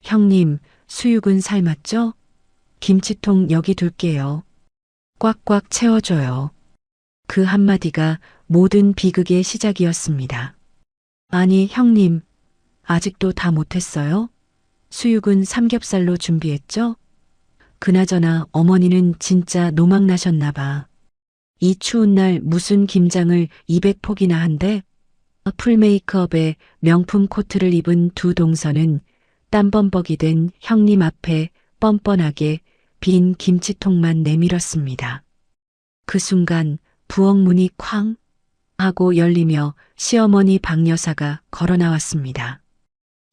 형님, 수육은 삶았죠? 김치통 여기 둘게요. 꽉꽉 채워줘요. 그 한마디가 모든 비극의 시작이었습니다. 아니, 형님, 아직도 다 못했어요? 수육은 삼겹살로 준비했죠? 그나저나 어머니는 진짜 노망나셨나 봐. 이 추운 날 무슨 김장을 200폭이나 한대? 풀 메이크업에 명품 코트를 입은 두 동서는 땀범벅이 된 형님 앞에 뻔뻔하게 빈 김치통만 내밀었습니다. 그 순간 부엌 문이 쾅 하고 열리며 시어머니 박여사가 걸어 나왔습니다.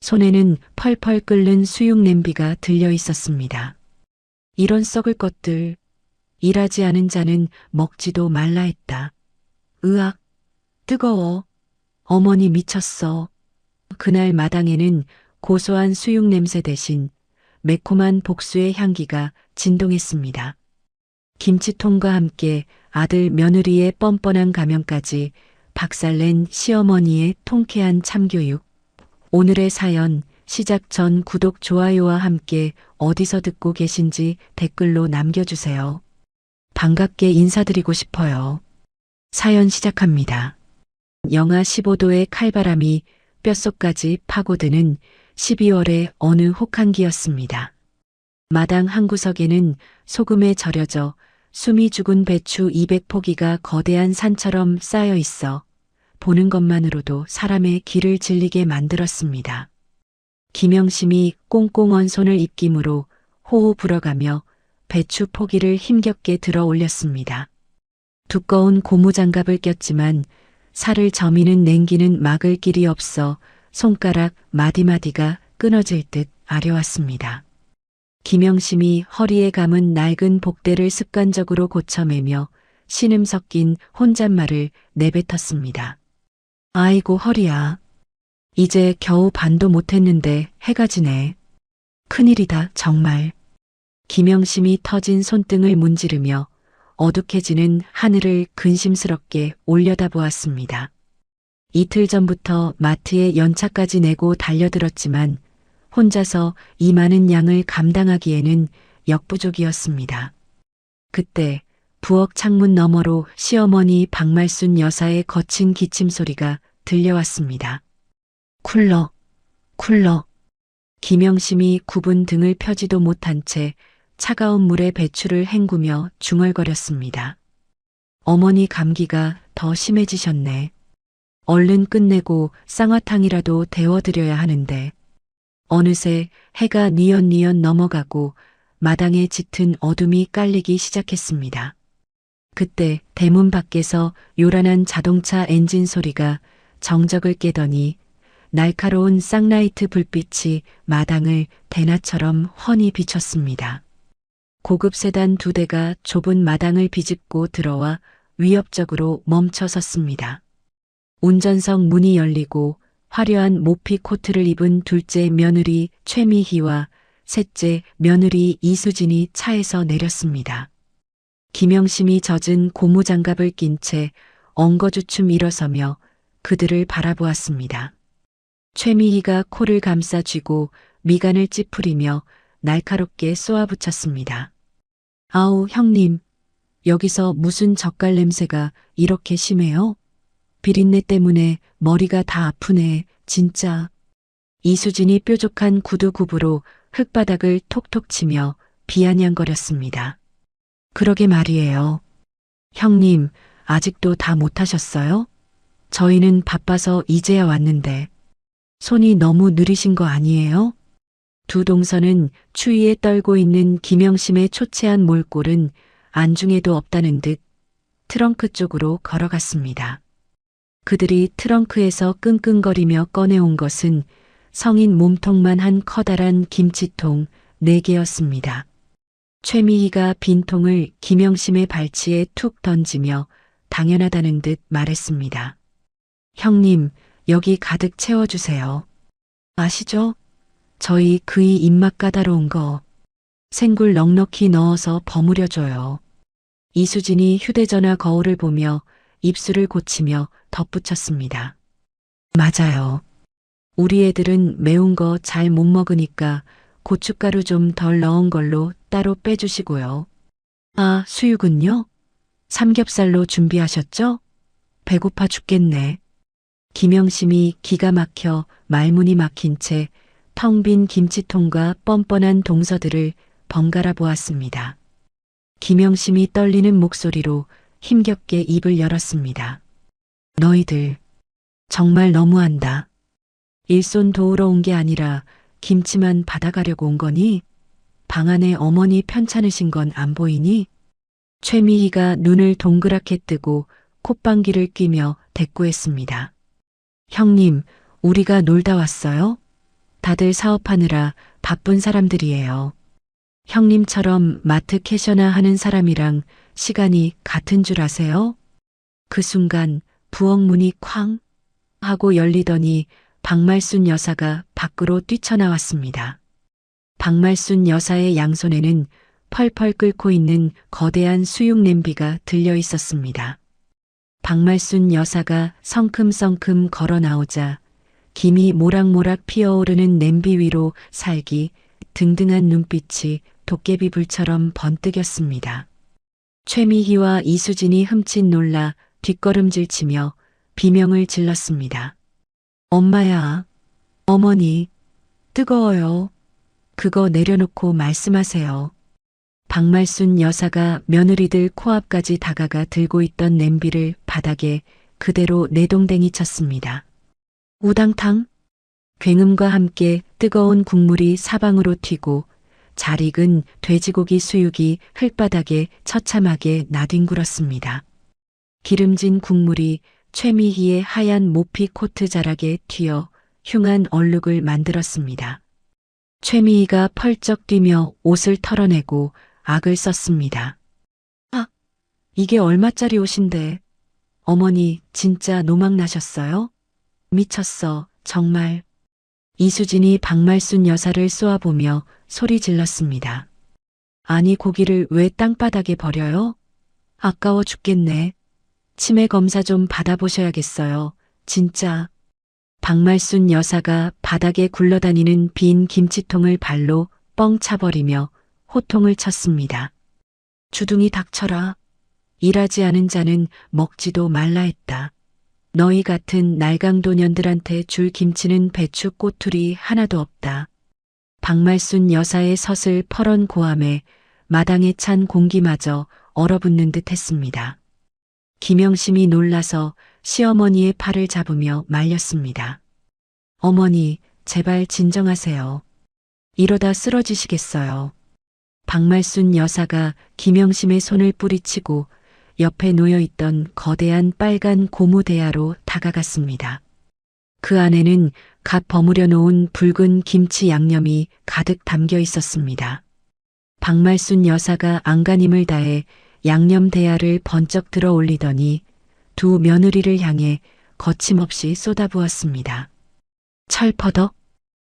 손에는 펄펄 끓는 수육 냄비가 들려 있었습니다. 이런 썩을 것들, 일하지 않은 자는 먹지도 말라 했다. 으악, 뜨거워. 어머니 미쳤어. 그날 마당에는 고소한 수육 냄새 대신 매콤한 복수의 향기가 진동했습니다. 김치통과 함께 아들 며느리의 뻔뻔한 가면까지 박살낸 시어머니의 통쾌한 참교육. 오늘의 사연 시작 전 구독, 좋아요와 함께 어디서 듣고 계신지 댓글로 남겨주세요. 반갑게 인사드리고 싶어요. 사연 시작합니다. 영하 15도의 칼바람이 뼛속까지 파고드는 12월의 어느 혹한기였습니다. 마당 한 구석에는 소금에 절여져 숨이 죽은 배추 200포기가 거대한 산처럼 쌓여 있어 보는 것만으로도 사람의 귀를 질리게 만들었습니다. 김영심이 꽁꽁 언 손을 입김으로 호호 불어가며 배추 포기를 힘겹게 들어 올렸습니다. 두꺼운 고무장갑을 꼈지만 살을 저미는 냉기는 막을 길이 없어 손가락 마디마디가 끊어질 듯 아려왔습니다. 김영심이 허리에 감은 낡은 복대를 습관적으로 고쳐매며 신음 섞인 혼잣말을 내뱉었습니다. 아이고 허리야. 이제 겨우 반도 못했는데 해가 지네. 큰일이다 정말. 김영심이 터진 손등을 문지르며 어둑해지는 하늘을 근심스럽게 올려다보았습니다. 이틀 전부터 마트에 연차까지 내고 달려들었지만 혼자서 이 많은 양을 감당하기에는 역부족이었습니다. 그때 부엌 창문 너머로 시어머니 박말순 여사의 거친 기침 소리가 들려왔습니다. 쿨러, 쿨러. 김영심이 굽은 등을 펴지도 못한 채 차가운 물에 배추를 헹구며 중얼거렸습니다. 어머니 감기가 더 심해지셨네. 얼른 끝내고 쌍화탕이라도 데워드려야 하는데. 어느새 해가 뉘엿뉘엿 넘어가고 마당에 짙은 어둠이 깔리기 시작했습니다. 그때 대문 밖에서 요란한 자동차 엔진 소리가 정적을 깨더니 날카로운 쌍라이트 불빛이 마당을 대낮처럼 훤히 비췄습니다. 고급 세단 2대가 좁은 마당을 비집고 들어와 위협적으로 멈춰 섰습니다. 운전석 문이 열리고 화려한 모피 코트를 입은 둘째 며느리 최미희와 셋째 며느리 이수진이 차에서 내렸습니다. 김영심이 젖은 고무장갑을 낀 채 엉거주춤 일어서며 그들을 바라보았습니다. 최미희가 코를 감싸 쥐고 미간을 찌푸리며 날카롭게 쏘아붙였습니다. 아우 형님, 여기서 무슨 젓갈 냄새가 이렇게 심해요? 비린내 때문에 머리가 다 아프네, 진짜. 이수진이 뾰족한 구두굽으로 흙바닥을 톡톡 치며 비아냥거렸습니다. 그러게 말이에요. 형님, 아직도 다 못하셨어요? 저희는 바빠서 이제야 왔는데. 손이 너무 느리신 거 아니에요? 두 동서는 추위에 떨고 있는 김영심의 초췌한 몰골은 안중에도 없다는 듯 트렁크 쪽으로 걸어갔습니다. 그들이 트렁크에서 끙끙거리며 꺼내온 것은 성인 몸통만 한 커다란 김치통 4개였습니다. 최미희가 빈통을 김영심의 발치에 툭 던지며 당연하다는 듯 말했습니다. 형님, 여기 가득 채워주세요. 아시죠? 저희 그이 입맛 까다로운 거 생굴 넉넉히 넣어서 버무려줘요. 이수진이 휴대전화 거울을 보며 입술을 고치며 덧붙였습니다. 맞아요. 우리 애들은 매운 거 잘 못 먹으니까 고춧가루 좀 덜 넣은 걸로 따로 빼주시고요. 아, 수육은요? 삼겹살로 준비하셨죠? 배고파 죽겠네. 김영심이 기가 막혀 말문이 막힌 채 텅 빈 김치통과 뻔뻔한 동서들을 번갈아 보았습니다. 김영심이 떨리는 목소리로 힘겹게 입을 열었습니다. 너희들 정말 너무한다. 일손 도우러 온 게 아니라 김치만 받아가려고 온 거니? 방 안에 어머니 편찮으신 건 안 보이니? 최미희가 눈을 동그랗게 뜨고 콧방귀를 뀌며 대꾸했습니다. 형님, 우리가 놀다 왔어요? 다들 사업하느라 바쁜 사람들이에요. 형님처럼 마트 캐셔나 하는 사람이랑 시간이 같은 줄 아세요? 그 순간 부엌 문이 쾅 하고 열리더니 박말순 여사가 밖으로 뛰쳐나왔습니다. 박말순 여사의 양손에는 펄펄 끓고 있는 거대한 수육 냄비가 들려 있었습니다. 박말순 여사가 성큼성큼 걸어 나오자 김이 모락모락 피어오르는 냄비 위로 살기 등등한 눈빛이 도깨비 불처럼 번뜩였습니다. 최미희와 이수진이 흠칫 놀라 뒷걸음질치며 비명을 질렀습니다. 엄마야, 어머니, 뜨거워요. 그거 내려놓고 말씀하세요. 박말순 여사가 며느리들 코앞까지 다가가 들고 있던 냄비를 바닥에 그대로 내동댕이 쳤습니다. 우당탕? 굉음과 함께 뜨거운 국물이 사방으로 튀고 잘 익은 돼지고기 수육이 흙바닥에 처참하게 나뒹굴었습니다. 기름진 국물이 최미희의 하얀 모피 코트 자락에 튀어 흉한 얼룩을 만들었습니다. 최미희가 펄쩍 뛰며 옷을 털어내고 악을 썼습니다. 아, 이게 얼마짜리 옷인데. 어머니 진짜 노망나셨어요? 미쳤어, 정말. 이수진이 박말순 여사를 쏘아보며 소리 질렀습니다. 아니 고기를 왜 땅바닥에 버려요? 아까워 죽겠네. 치매 검사 좀 받아보셔야겠어요. 진짜. 박말순 여사가 바닥에 굴러다니는 빈 김치통을 발로 뻥 차버리며 호통을 쳤습니다. 주둥이 닥쳐라. 일하지 않은 자는 먹지도 말라 했다. 너희 같은 날강도년들한테 줄 김치는 배추 꼬투리 하나도 없다. 박말순 여사의 서슬 퍼런 고함에 마당에 찬 공기마저 얼어붙는 듯 했습니다. 김영심이 놀라서 시어머니의 팔을 잡으며 말렸습니다. 어머니, 제발 진정하세요. 이러다 쓰러지시겠어요. 박말순 여사가 김영심의 손을 뿌리치고 옆에 놓여있던 거대한 빨간 고무 대야로 다가갔습니다. 그 안에는 갓 버무려 놓은 붉은 김치 양념이 가득 담겨 있었습니다. 박말순 여사가 안간힘을 다해 양념 대야를 번쩍 들어 올리더니 두 며느리를 향해 거침없이 쏟아부었습니다. 철퍼덕,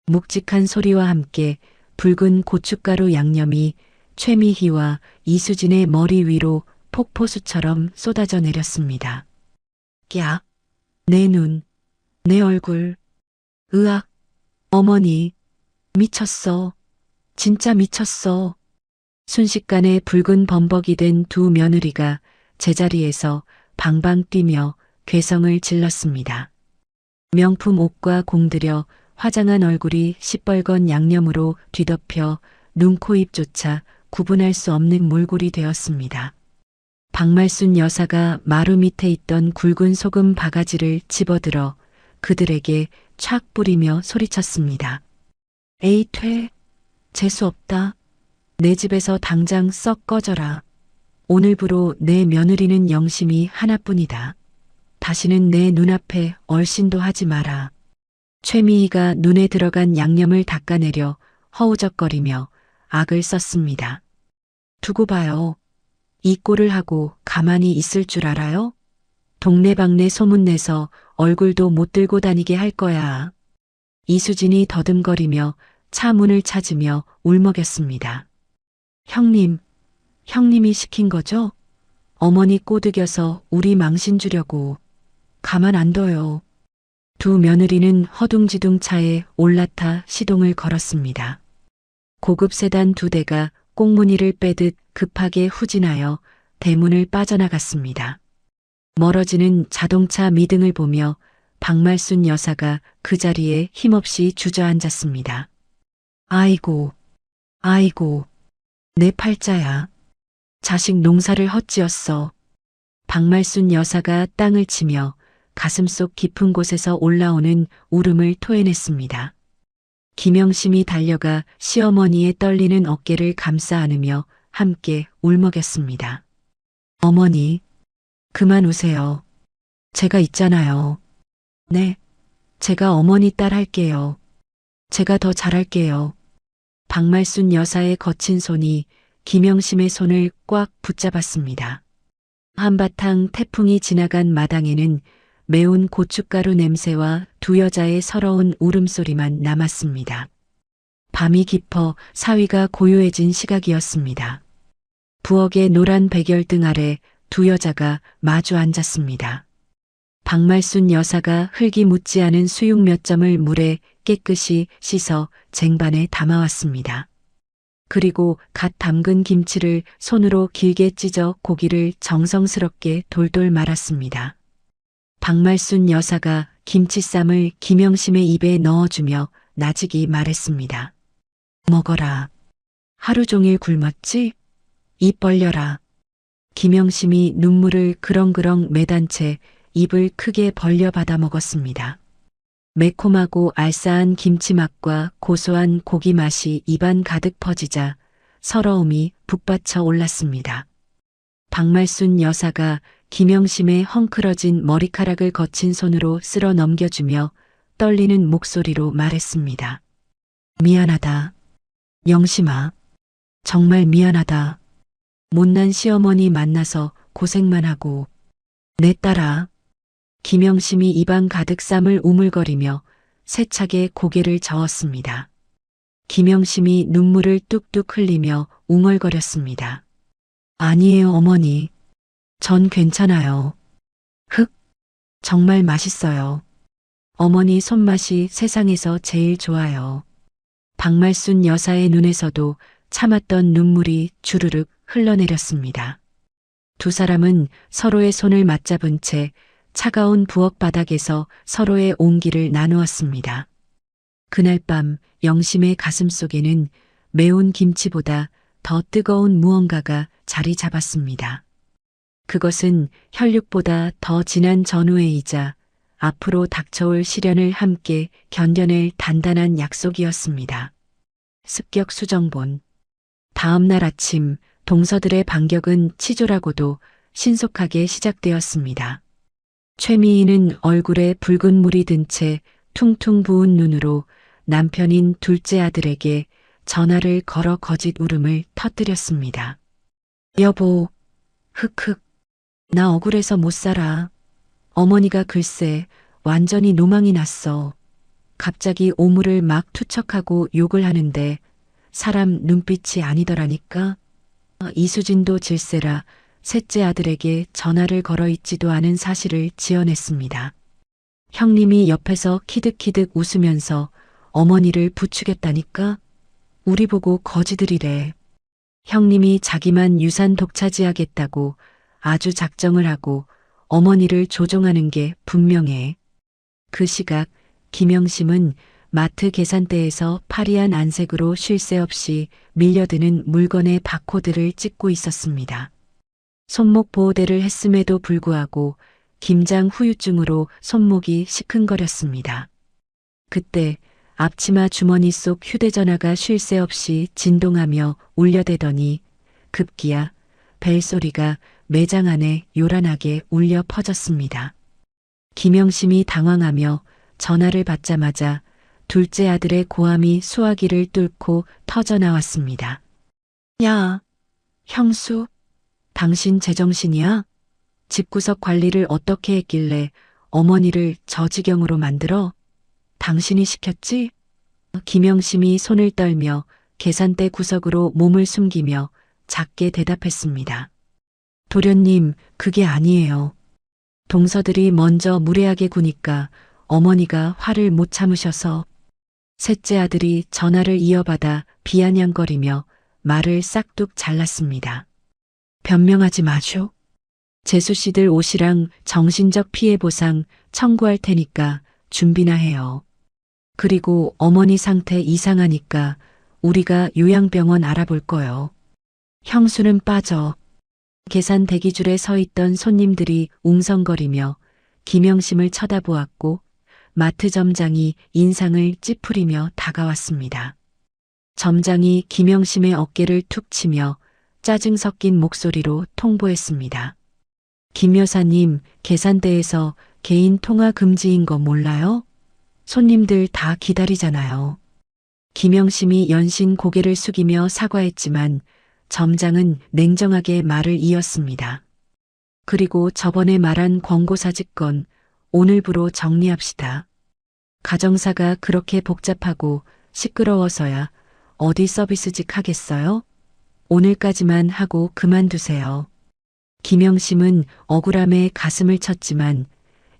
묵직한 소리와 함께 붉은 고춧가루 양념이 최미희와 이수진의 머리 위로 폭포수처럼 쏟아져 내렸습니다. 야, 내 눈, 내 얼굴, 으악, 어머니, 미쳤어. 진짜 미쳤어. 순식간에 붉은 범벅이 된 두 며느리가 제자리에서 방방 뛰며 괴성을 질렀습니다. 명품 옷과 공들여 화장한 얼굴이 시뻘건 양념으로 뒤덮여 눈, 코, 입조차 구분할 수 없는 몰골이 되었습니다. 박말순 여사가 마루 밑에 있던 굵은 소금 바가지를 집어들어 그들에게 촥 뿌리며 소리쳤습니다. 에이 퇴, 재수없다. 내 집에서 당장 썩 꺼져라. 오늘부로 내 며느리는 영심이 하나뿐이다. 다시는 내 눈앞에 얼씬도 하지 마라. 최미희가 눈에 들어간 양념을 닦아내려 허우적거리며 악을 썼습니다. 두고 봐요. 이 꼴을 하고 가만히 있을 줄 알아요? 동네방네 소문내서 얼굴도 못 들고 다니게 할 거야. 이수진이 더듬거리며 차 문을 찾으며 울먹였습니다. 형님, 형님이 시킨 거죠? 어머니 꼬드겨서 우리 망신 주려고. 가만 안 둬요. 두 며느리는 허둥지둥 차에 올라타 시동을 걸었습니다. 고급 세단 2대가 꽁무니를 빼듯 급하게 후진하여 대문을 빠져나갔습니다. 멀어지는 자동차 미등을 보며 박말순 여사가 그 자리에 힘없이 주저앉았습니다. 아이고, 아이고, 내 팔자야. 자식 농사를 헛지었어. 박말순 여사가 땅을 치며 가슴속 깊은 곳에서 올라오는 울음을 토해냈습니다. 김영심이 달려가 시어머니의 떨리는 어깨를 감싸 안으며 함께 울먹였습니다. 어머니, 그만 우세요. 제가 있잖아요. 네, 제가 어머니 딸 할게요. 제가 더 잘할게요. 박말순 여사의 거친 손이 김영심의 손을 꽉 붙잡았습니다. 한바탕 태풍이 지나간 마당에는 매운 고춧가루 냄새와 두 여자의 서러운 울음소리만 남았습니다. 밤이 깊어 사위가 고요해진 시각이었습니다. 부엌의 노란 백열등 아래 두 여자가 마주 앉았습니다. 박말순 여사가 흙이 묻지 않은 수육 몇 점을 물에 깨끗이 씻어 쟁반에 담아왔습니다. 그리고 갓 담근 김치를 손으로 길게 찢어 고기를 정성스럽게 돌돌 말았습니다. 박말순 여사가 김치쌈을 김영심의 입에 넣어주며 나직이 말했습니다. 먹어라. 하루 종일 굶었지? 입 벌려라. 김영심이 눈물을 그렁그렁 매단 채 입을 크게 벌려 받아 먹었습니다. 매콤하고 알싸한 김치 맛과 고소한 고기 맛이 입안 가득 퍼지자 서러움이 북받쳐 올랐습니다. 박말순 여사가 김영심의 헝클어진 머리카락을 거친 손으로 쓸어 넘겨주며 떨리는 목소리로 말했습니다. 미안하다. 영심아. 정말 미안하다. 못난 시어머니 만나서 고생만 하고. 내 딸아. 김영심이 입안 가득 쌈을 우물거리며 세차게 고개를 저었습니다. 김영심이 눈물을 뚝뚝 흘리며 웅얼거렸습니다. 아니에요, 어머니. 전 괜찮아요. 흑, 정말 맛있어요. 어머니 손맛이 세상에서 제일 좋아요. 박말순 여사의 눈에서도 참았던 눈물이 주르륵 흘러내렸습니다. 두 사람은 서로의 손을 맞잡은 채 차가운 부엌 바닥에서 서로의 온기를 나누었습니다. 그날 밤 영심의 가슴속에는 매운 김치보다 더 뜨거운 무언가가 자리 잡았습니다. 그것은 혈육보다 더 진한 전우애이자 앞으로 닥쳐올 시련을 함께 견뎌낼 단단한 약속이었습니다. 습격 수정본. 다음 날 아침 동서들의 반격은 치졸하고도 신속하게 시작되었습니다. 최미희는 얼굴에 붉은 물이 든 채 퉁퉁 부은 눈으로 남편인 둘째 아들에게 전화를 걸어 거짓 울음을 터뜨렸습니다. 여보, 흑흑, 나 억울해서 못 살아. 어머니가 글쎄 완전히 노망이 났어. 갑자기 오물을 막 투척하고 욕을 하는데 사람 눈빛이 아니더라니까. 이수진도 질세라 셋째 아들에게 전화를 걸어 있지도 않은 사실을 지어냈습니다. 형님이 옆에서 키득키득 웃으면서 어머니를 부추겼다니까? 우리 보고 거지들이래. 형님이 자기만 유산 독차지하겠다고 아주 작정을 하고 어머니를 조종하는 게 분명해. 그 시각 김영심은 마트 계산대에서 파리한 안색으로 쉴 새 없이 밀려드는 물건의 바코드를 찍고 있었습니다. 손목 보호대를 했음에도 불구하고 김장 후유증으로 손목이 시큰거렸습니다. 그때 앞치마 주머니 속 휴대전화가 쉴 새 없이 진동하며 울려대더니 급기야 벨소리가 매장 안에 요란하게 울려 퍼졌습니다. 김영심이 당황하며 전화를 받자마자 둘째 아들의 고함이 수화기를 뚫고 터져나왔습니다. 야, 형수, 당신 제정신이야? 집구석 관리를 어떻게 했길래 어머니를 저 지경으로 만들어? 당신이 시켰지? 김영심이 손을 떨며 계산대 구석으로 몸을 숨기며 작게 대답했습니다. 도련님, 그게 아니에요. 동서들이 먼저 무례하게 구니까 어머니가 화를 못 참으셔서. 셋째 아들이 전화를 이어받아 비아냥거리며 말을 싹둑 잘랐습니다. 변명하지 마쇼. 재수 씨들 옷이랑 정신적 피해 보상 청구할 테니까 준비나 해요. 그리고 어머니 상태 이상하니까 우리가 요양병원 알아볼 거요. 형수는 빠져. 계산 대기줄에 서 있던 손님들이 웅성거리며 김영심을 쳐다보았고 마트 점장이 인상을 찌푸리며 다가왔습니다. 점장이 김영심의 어깨를 툭 치며 짜증 섞인 목소리로 통보했습니다. 김 여사님, 계산대에서 개인 통화 금지인 거 몰라요? 손님들 다 기다리잖아요. 김영심이 연신 고개를 숙이며 사과했지만 점장은 냉정하게 말을 이었습니다. 그리고 저번에 말한 권고사직건 오늘부로 정리합시다. 가정사가 그렇게 복잡하고 시끄러워서야 어디 서비스직 하겠어요? 오늘까지만 하고 그만두세요. 김영심은 억울함에 가슴을 쳤지만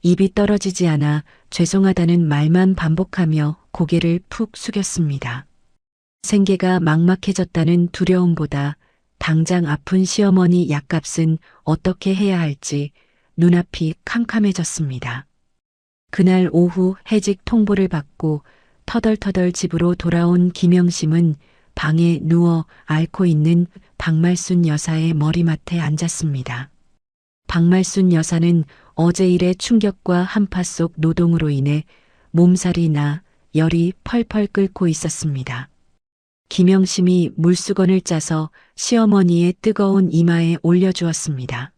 입이 떨어지지 않아 죄송하다는 말만 반복하며 고개를 푹 숙였습니다. 생계가 막막해졌다는 두려움보다 당장 아픈 시어머니 약값은 어떻게 해야 할지 눈앞이 캄캄해졌습니다. 그날 오후 해직 통보를 받고 터덜터덜 집으로 돌아온 김영심은 방에 누워 앓고 있는 박말순 여사의 머리맡에 앉았습니다. 박말순 여사는 어제 일의 충격과 한파 속 노동으로 인해 몸살이 나 열이 펄펄 끓고 있었습니다. 김영심이 물수건을 짜서 시어머니의 뜨거운 이마에 올려주었습니다.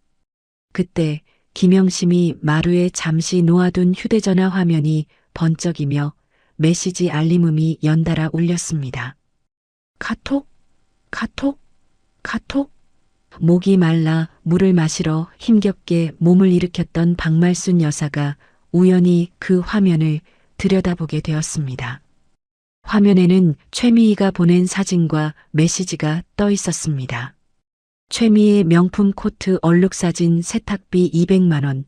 그때 김영심이 마루에 잠시 놓아둔 휴대전화 화면이 번쩍이며 메시지 알림음이 연달아 울렸습니다. 카톡? 카톡? 카톡? 목이 말라 물을 마시러 힘겹게 몸을 일으켰던 박말순 여사가 우연히 그 화면을 들여다보게 되었습니다. 화면에는 최미희가 보낸 사진과 메시지가 떠 있었습니다. 최미희의 명품 코트 얼룩 사진 세탁비 200만 원,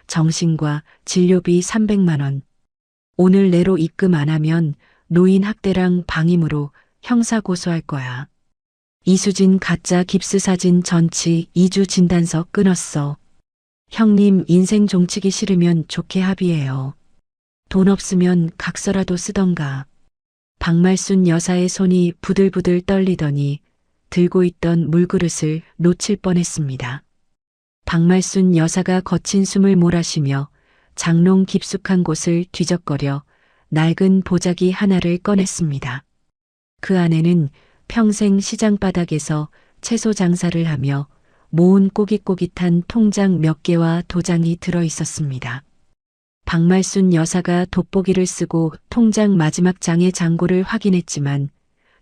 정신과 진료비 300만 원. 오늘 내로 입금 안 하면 노인 학대랑 방임으로 형사 고소할 거야. 이수진 가짜 깁스 사진 전치 2주 진단서 끊었어. 형님 인생 종치기 싫으면 좋게 합의해요. 돈 없으면 각서라도 쓰던가. 박말순 여사의 손이 부들부들 떨리더니 들고 있던 물그릇을 놓칠 뻔했습니다. 박말순 여사가 거친 숨을 몰아쉬며 장롱 깊숙한 곳을 뒤적거려 낡은 보자기 하나를 꺼냈습니다. 그 안에는 평생 시장바닥에서 채소 장사를 하며 모은 꼬깃꼬깃한 통장 몇 개와 도장이 들어 있었습니다. 박말순 여사가 돋보기를 쓰고 통장 마지막 장의 잔고를 확인했지만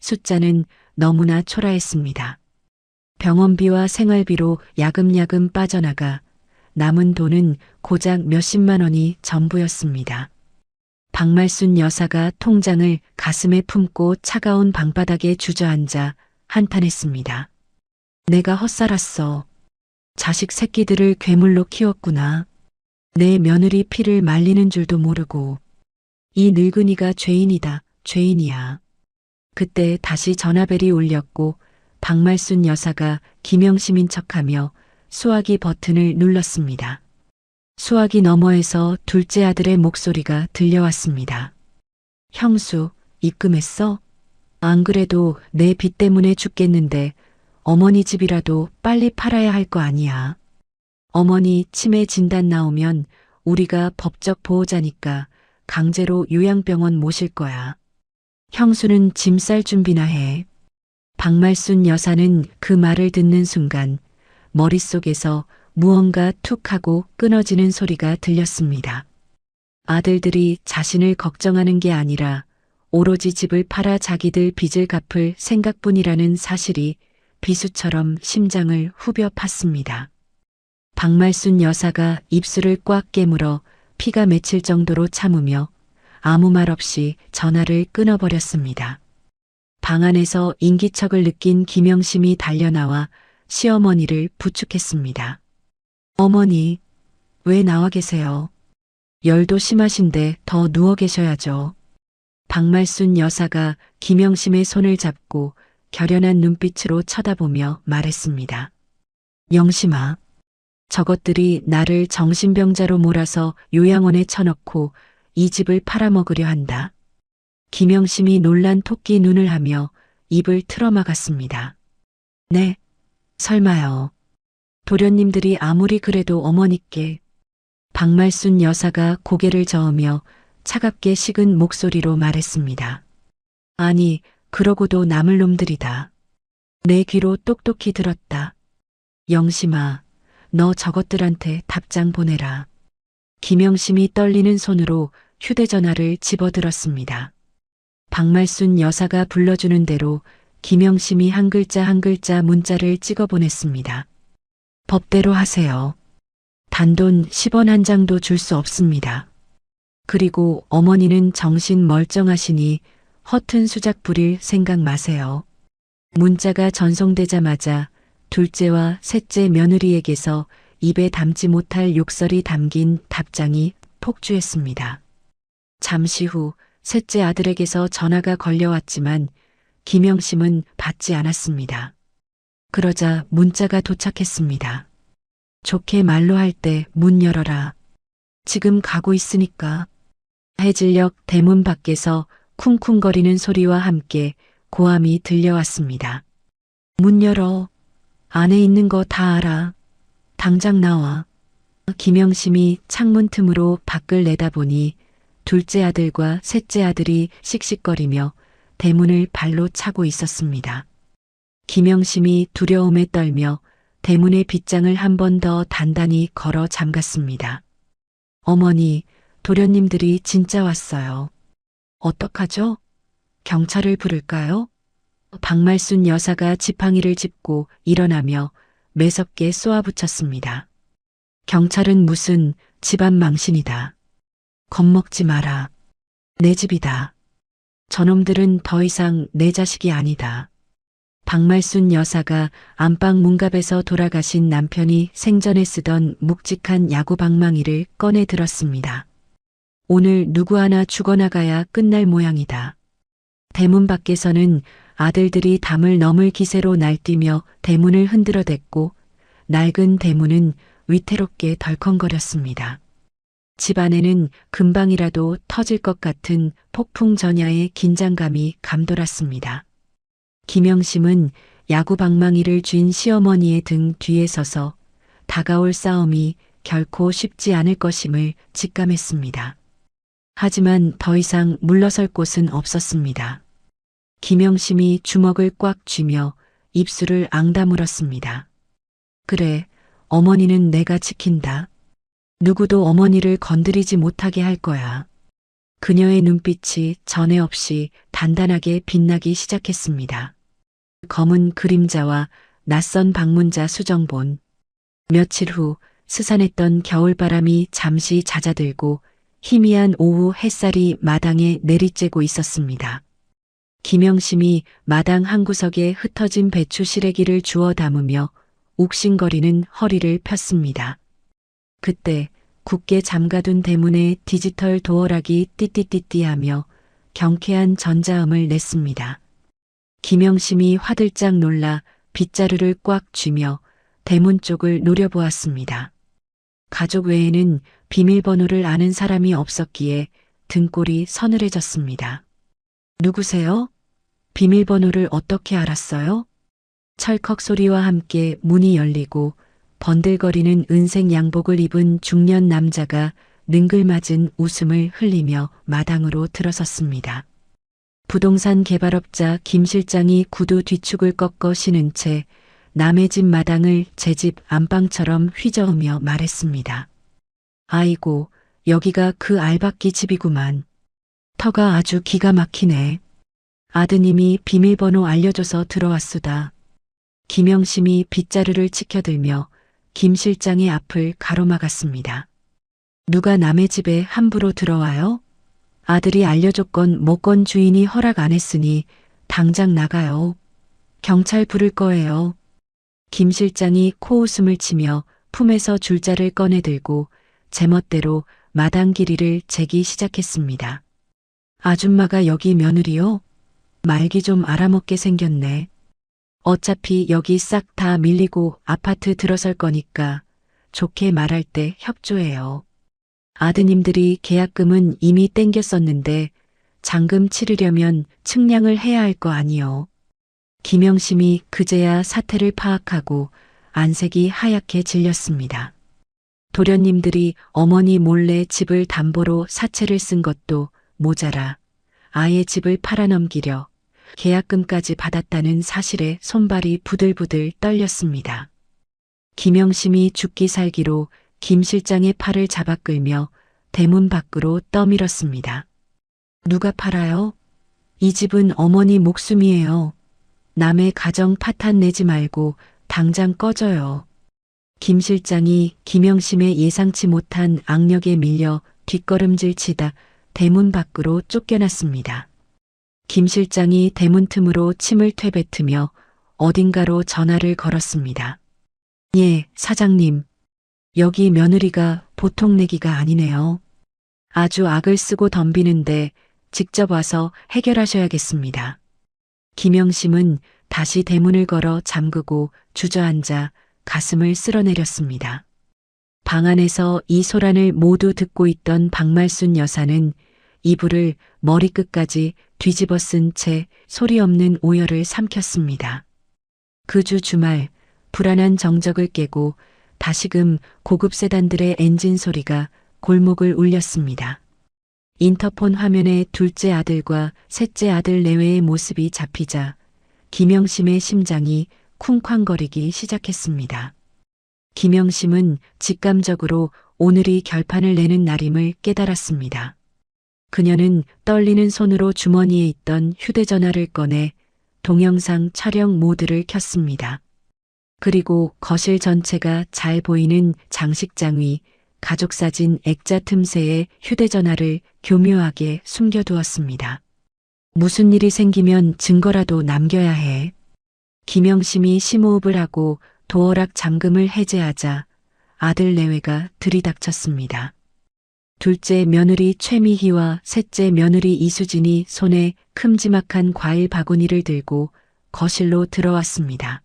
숫자는 너무나 초라했습니다. 병원비와 생활비로 야금야금 빠져나가 남은 돈은 고작 몇십만 원이 전부였습니다. 박말순 여사가 통장을 가슴에 품고 차가운 방바닥에 주저앉아 한탄했습니다. 내가 헛살았어. 자식 새끼들을 괴물로 키웠구나. 내 며느리 피를 말리는 줄도 모르고. 이 늙은이가 죄인이다, 죄인이야. 그때 다시 전화벨이 울렸고 박말순 여사가 김영심인 척하며 수화기 버튼을 눌렀습니다. 수화기 너머에서 둘째 아들의 목소리가 들려왔습니다. 형수, 입금했어? 안 그래도 내 빚 때문에 죽겠는데 어머니 집이라도 빨리 팔아야 할 거 아니야. 어머니 치매 진단 나오면 우리가 법적 보호자니까 강제로 요양병원 모실 거야. 형수는 짐 쌀 준비나 해. 박말순 여사는 그 말을 듣는 순간 머릿속에서 무언가 툭 하고 끊어지는 소리가 들렸습니다. 아들들이 자신을 걱정하는 게 아니라 오로지 집을 팔아 자기들 빚을 갚을 생각뿐이라는 사실이 비수처럼 심장을 후벼 팠습니다. 박말순 여사가 입술을 꽉 깨물어 피가 맺힐 정도로 참으며 아무 말 없이 전화를 끊어버렸습니다. 방 안에서 인기척을 느낀 김영심이 달려나와 시어머니를 부축했습니다. 어머니, 왜 나와 계세요? 열도 심하신데 더 누워 계셔야죠. 박말순 여사가 김영심의 손을 잡고 결연한 눈빛으로 쳐다보며 말했습니다. 영심아, 저것들이 나를 정신병자로 몰아서 요양원에 쳐넣고 이 집을 팔아먹으려 한다. 김영심이 놀란 토끼 눈을 하며 입을 틀어막았습니다. 네, 설마요. 도련님들이 아무리 그래도 어머니께. 박말순 여사가 고개를 저으며 차갑게 식은 목소리로 말했습니다. 아니, 그러고도 남을 놈들이다. 내 귀로 똑똑히 들었다. 영심아, 너 저것들한테 답장 보내라. 김영심이 떨리는 손으로 휴대전화를 집어들었습니다. 박말순 여사가 불러주는 대로 김영심이 한 글자 한 글자 문자를 찍어 보냈습니다. 법대로 하세요. 단돈 10원 한 장도 줄 수 없습니다. 그리고 어머니는 정신 멀쩡하시니 허튼 수작 부릴 생각 마세요. 문자가 전송되자마자 둘째와 셋째 며느리에게서 입에 담지 못할 욕설이 담긴 답장이 폭주했습니다. 잠시 후 셋째 아들에게서 전화가 걸려왔지만 김영심은 받지 않았습니다. 그러자 문자가 도착했습니다. 좋게 말로 할 때 문 열어라. 지금 가고 있으니까. 해질녘 대문 밖에서 쿵쿵거리는 소리와 함께 고함이 들려왔습니다. 문 열어. 안에 있는 거 다 알아. 당장 나와. 김영심이 창문 틈으로 밖을 내다보니 둘째 아들과 셋째 아들이 씩씩거리며 대문을 발로 차고 있었습니다. 김영심이 두려움에 떨며 대문의 빗장을 한 번 더 단단히 걸어 잠갔습니다. 어머니, 도련님들이 진짜 왔어요. 어떡하죠? 경찰을 부를까요? 박말순 여사가 지팡이를 짚고 일어나며 매섭게 쏘아붙였습니다. 경찰은 무슨 집안 망신이다. 겁먹지 마라. 내 집이다. 저놈들은 더 이상 내 자식이 아니다. 박말순 여사가 안방 문갑에서 돌아가신 남편이 생전에 쓰던 묵직한 야구 방망이를 꺼내 들었습니다. 오늘 누구 하나 죽어나가야 끝날 모양이다. 대문 밖에서는 아들들이 담을 넘을 기세로 날뛰며 대문을 흔들어댔고 낡은 대문은 위태롭게 덜컹거렸습니다. 집 안에는 금방이라도 터질 것 같은 폭풍 전야의 긴장감이 감돌았습니다. 김영심은 야구 방망이를 쥔 시어머니의 등 뒤에 서서 다가올 싸움이 결코 쉽지 않을 것임을 직감했습니다. 하지만 더 이상 물러설 곳은 없었습니다. 김영심이 주먹을 꽉 쥐며 입술을 앙다물었습니다. 그래, 어머니는 내가 지킨다. 누구도 어머니를 건드리지 못하게 할 거야. 그녀의 눈빛이 전에 없이 단단하게 빛나기 시작했습니다. 검은 그림자와 낯선 방문자 수정본. 며칠 후 스산했던 겨울바람이 잠시 잦아들고 희미한 오후 햇살이 마당에 내리쬐고 있었습니다. 김영심이 마당 한구석에 흩어진 배추 시래기를 주워 담으며 욱신거리는 허리를 폈습니다. 그때 굳게 잠가둔 대문에 디지털 도어락이 띠띠띠띠하며 경쾌한 전자음을 냈습니다. 김영심이 화들짝 놀라 빗자루를 꽉 쥐며 대문 쪽을 노려보았습니다. 가족 외에는 비밀번호를 아는 사람이 없었기에 등골이 서늘해졌습니다. 누구세요? 비밀번호를 어떻게 알았어요? 철컥 소리와 함께 문이 열리고 번들거리는 은색 양복을 입은 중년 남자가 능글맞은 웃음을 흘리며 마당으로 들어섰습니다. 부동산 개발업자 김 실장이 구두 뒤축을 꺾어 신은 채 남의 집 마당을 제 집 안방처럼 휘저으며 말했습니다. 아이고, 여기가 그 알박기 집이구만. 터가 아주 기가 막히네. 아드님이 비밀번호 알려줘서 들어왔수다. 김영심이 빗자루를 치켜들며 김 실장의 앞을 가로막았습니다. 누가 남의 집에 함부로 들어와요? 아들이 알려줬건 뭐건 주인이 허락 안 했으니 당장 나가요. 경찰 부를 거예요. 김 실장이 코웃음을 치며 품에서 줄자를 꺼내 들고 제멋대로 마당 길이를 재기 시작했습니다. 아줌마가 여기 며느리요? 말기 좀 알아먹게 생겼네. 어차피 여기 싹 다 밀리고 아파트 들어설 거니까 좋게 말할 때 협조해요. 아드님들이 계약금은 이미 땡겼었는데 잔금 치르려면 측량을 해야 할 거 아니요. 김영심이 그제야 사태를 파악하고 안색이 하얗게 질렸습니다. 도련님들이 어머니 몰래 집을 담보로 사채를 쓴 것도 모자라 아예 집을 팔아넘기려 계약금까지 받았다는 사실에 손발이 부들부들 떨렸습니다. 김영심이 죽기 살기로 김 실장의 팔을 잡아 끌며 대문 밖으로 떠밀었습니다. 누가 팔아요? 이 집은 어머니 목숨이에요. 남의 가정 파탄 내지 말고 당장 꺼져요. 김 실장이 김영심의 예상치 못한 악력에 밀려 뒷걸음질 치다 대문 밖으로 쫓겨났습니다. 김 실장이 대문 틈으로 침을 퇴뱉으며 어딘가로 전화를 걸었습니다. 예, 사장님. 여기 며느리가 보통 내기가 아니네요. 아주 악을 쓰고 덤비는데 직접 와서 해결하셔야겠습니다. 김영심은 다시 대문을 걸어 잠그고 주저앉아 가슴을 쓸어내렸습니다. 방 안에서 이 소란을 모두 듣고 있던 박말순 여사는 이불을 머리끝까지 뒤집어 쓴 채 소리 없는 오열을 삼켰습니다. 그 주 주말 불안한 정적을 깨고 다시금 고급 세단들의 엔진 소리가 골목을 울렸습니다. 인터폰 화면에 둘째 아들과 셋째 아들 내외의 모습이 잡히자 김영심의 심장이 쿵쾅거리기 시작했습니다. 김영심은 직감적으로 오늘이 결판을 내는 날임을 깨달았습니다. 그녀는 떨리는 손으로 주머니에 있던 휴대전화를 꺼내 동영상 촬영 모드를 켰습니다. 그리고 거실 전체가 잘 보이는 장식장 위 가족사진 액자 틈새에 휴대전화를 교묘하게 숨겨두었습니다. 무슨 일이 생기면 증거라도 남겨야 해. 김영심이 심호흡을 하고 도어락 잠금을 해제하자 아들 내외가 들이닥쳤습니다. 둘째 며느리 최미희와 셋째 며느리 이수진이 손에 큼지막한 과일 바구니를 들고 거실로 들어왔습니다.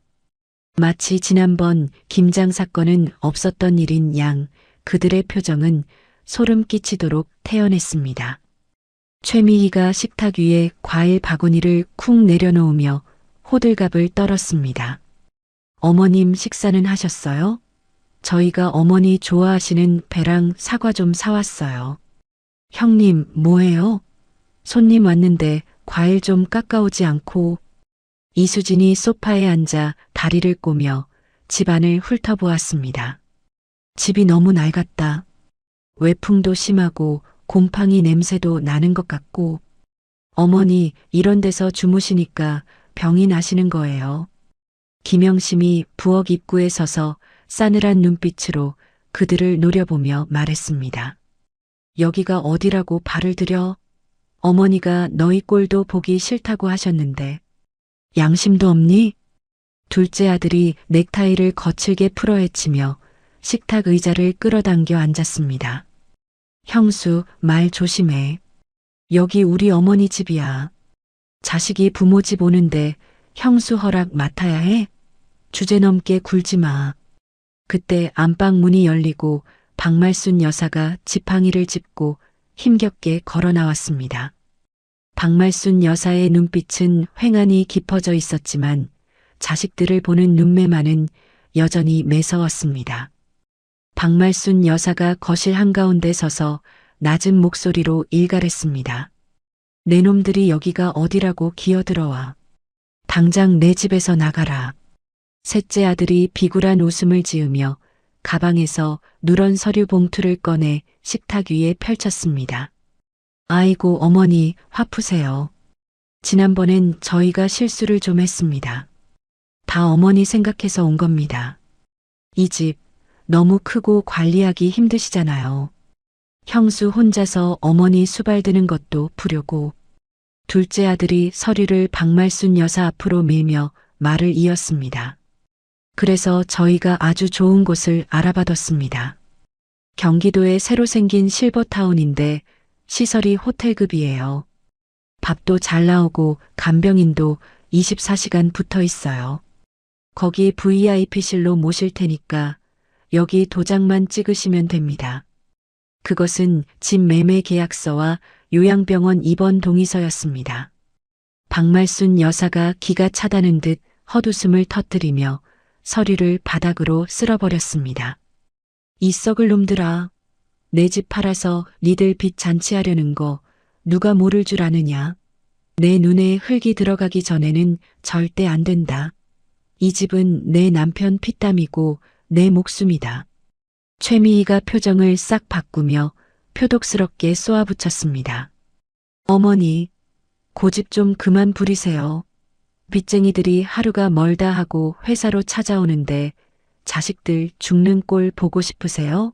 마치 지난번 김장 사건은 없었던 일인 양 그들의 표정은 소름 끼치도록 태연했습니다. 최미희가 식탁 위에 과일 바구니를 쿵 내려놓으며 호들갑을 떨었습니다. 어머님 식사는 하셨어요? 저희가 어머니 좋아하시는 배랑 사과 좀 사왔어요. 형님, 뭐해요? 손님 왔는데 과일 좀 깎아오지 않고. 이수진이 소파에 앉아 다리를 꼬며 집안을 훑어보았습니다. 집이 너무 낡았다. 외풍도 심하고 곰팡이 냄새도 나는 것 같고. 어머니 이런 데서 주무시니까 병이 나시는 거예요. 김영심이 부엌 입구에 서서 싸늘한 눈빛으로 그들을 노려보며 말했습니다. 여기가 어디라고 발을 들여? 어머니가 너희 꼴도 보기 싫다고 하셨는데. 양심도 없니? 둘째 아들이 넥타이를 거칠게 풀어헤치며 식탁 의자를 끌어당겨 앉았습니다. 형수, 말 조심해. 여기 우리 어머니 집이야. 자식이 부모 집 오는데 형수 허락 맡아야 해? 주제넘게 굴지 마. 그때 안방 문이 열리고 박말순 여사가 지팡이를 짚고 힘겹게 걸어 나왔습니다. 박말순 여사의 눈빛은 횡하니 깊어져 있었지만 자식들을 보는 눈매만은 여전히 매서웠습니다. 박말순 여사가 거실 한가운데 서서 낮은 목소리로 일갈했습니다. 내 놈들이 여기가 어디라고 기어들어와. 당장 내 집에서 나가라. 셋째 아들이 비굴한 웃음을 지으며 가방에서 누런 서류 봉투를 꺼내 식탁 위에 펼쳤습니다. 아이고 어머니 화 푸세요. 지난번엔 저희가 실수를 좀 했습니다. 다 어머니 생각해서 온 겁니다. 이 집 너무 크고 관리하기 힘드시잖아요. 형수 혼자서 어머니 수발 드는 것도 부려고. 둘째 아들이 서류를 박말순 여사 앞으로 밀며 말을 이었습니다. 그래서 저희가 아주 좋은 곳을 알아봐뒀습니다. 경기도에 새로 생긴 실버타운인데 시설이 호텔급이에요. 밥도 잘 나오고 간병인도 24시간 붙어 있어요. 거기 VIP실로 모실 테니까 여기 도장만 찍으시면 됩니다. 그것은 집 매매 계약서와 요양병원 입원 동의서였습니다. 박말순 여사가 기가 차다는 듯 헛웃음을 터뜨리며 서류를 바닥으로 쓸어버렸습니다. 이 썩을 놈들아. 내 집 팔아서 니들 빚 잔치하려는 거 누가 모를 줄 아느냐. 내 눈에 흙이 들어가기 전에는 절대 안 된다. 이 집은 내 남편 피땀이고 내 목숨이다. 최미희가 표정을 싹 바꾸며 표독스럽게 쏘아붙였습니다. 어머니, 고집 좀 그만 부리세요. 빚쟁이들이 하루가 멀다 하고 회사로 찾아오는데 자식들 죽는 꼴 보고 싶으세요?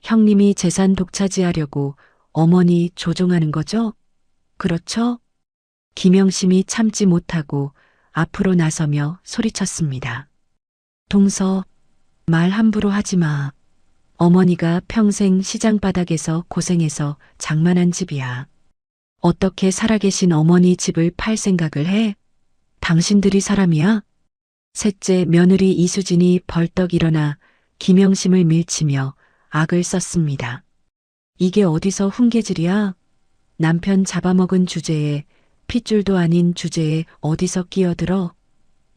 형님이 재산 독차지하려고 어머니 조종하는 거죠? 그렇죠? 김영심이 참지 못하고 앞으로 나서며 소리쳤습니다. 동서, 말 함부로 하지 마. 어머니가 평생 시장 바닥에서 고생해서 장만한 집이야. 어떻게 살아계신 어머니 집을 팔 생각을 해? 당신들이 사람이야? 셋째 며느리 이수진이 벌떡 일어나 김영심을 밀치며 악을 썼습니다. 이게 어디서 훈계질이야? 남편 잡아먹은 주제에 핏줄도 아닌 주제에 어디서 끼어들어?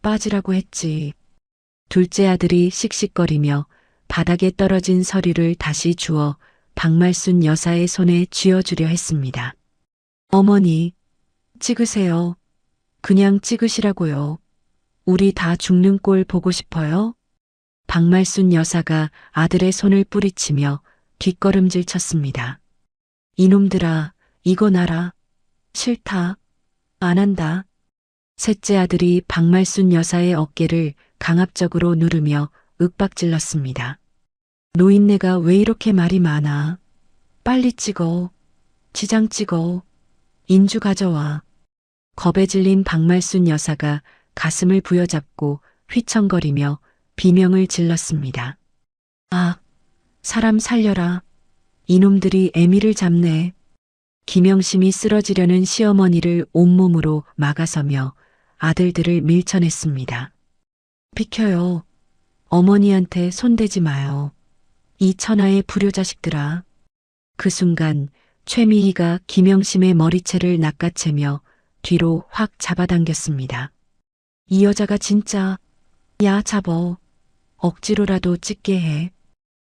빠지라고 했지. 둘째 아들이 씩씩거리며 바닥에 떨어진 서류를 다시 주워 박말순 여사의 손에 쥐어주려 했습니다. 어머니, 찍으세요. 그냥 찍으시라고요. 우리 다 죽는 꼴 보고 싶어요? 박말순 여사가 아들의 손을 뿌리치며 뒷걸음질 쳤습니다. 이놈들아, 이거 놔라. 싫다. 안 한다. 셋째 아들이 박말순 여사의 어깨를 강압적으로 누르며 윽박질렀습니다. 노인네가 왜 이렇게 말이 많아? 빨리 찍어. 지장 찍어. 인주 가져와. 겁에 질린 박말순 여사가 가슴을 부여잡고 휘청거리며 비명을 질렀습니다. 아, 사람 살려라. 이놈들이 애미를 잡네. 김영심이 쓰러지려는 시어머니를 온몸으로 막아서며 아들들을 밀쳐냈습니다. 비켜요. 어머니한테 손대지 마요. 이 천하의 불효자식들아. 그 순간 최미희가 김영심의 머리채를 낚아채며 뒤로 확 잡아당겼습니다. 이 여자가 진짜, 야 잡어. 억지로라도 찍게 해.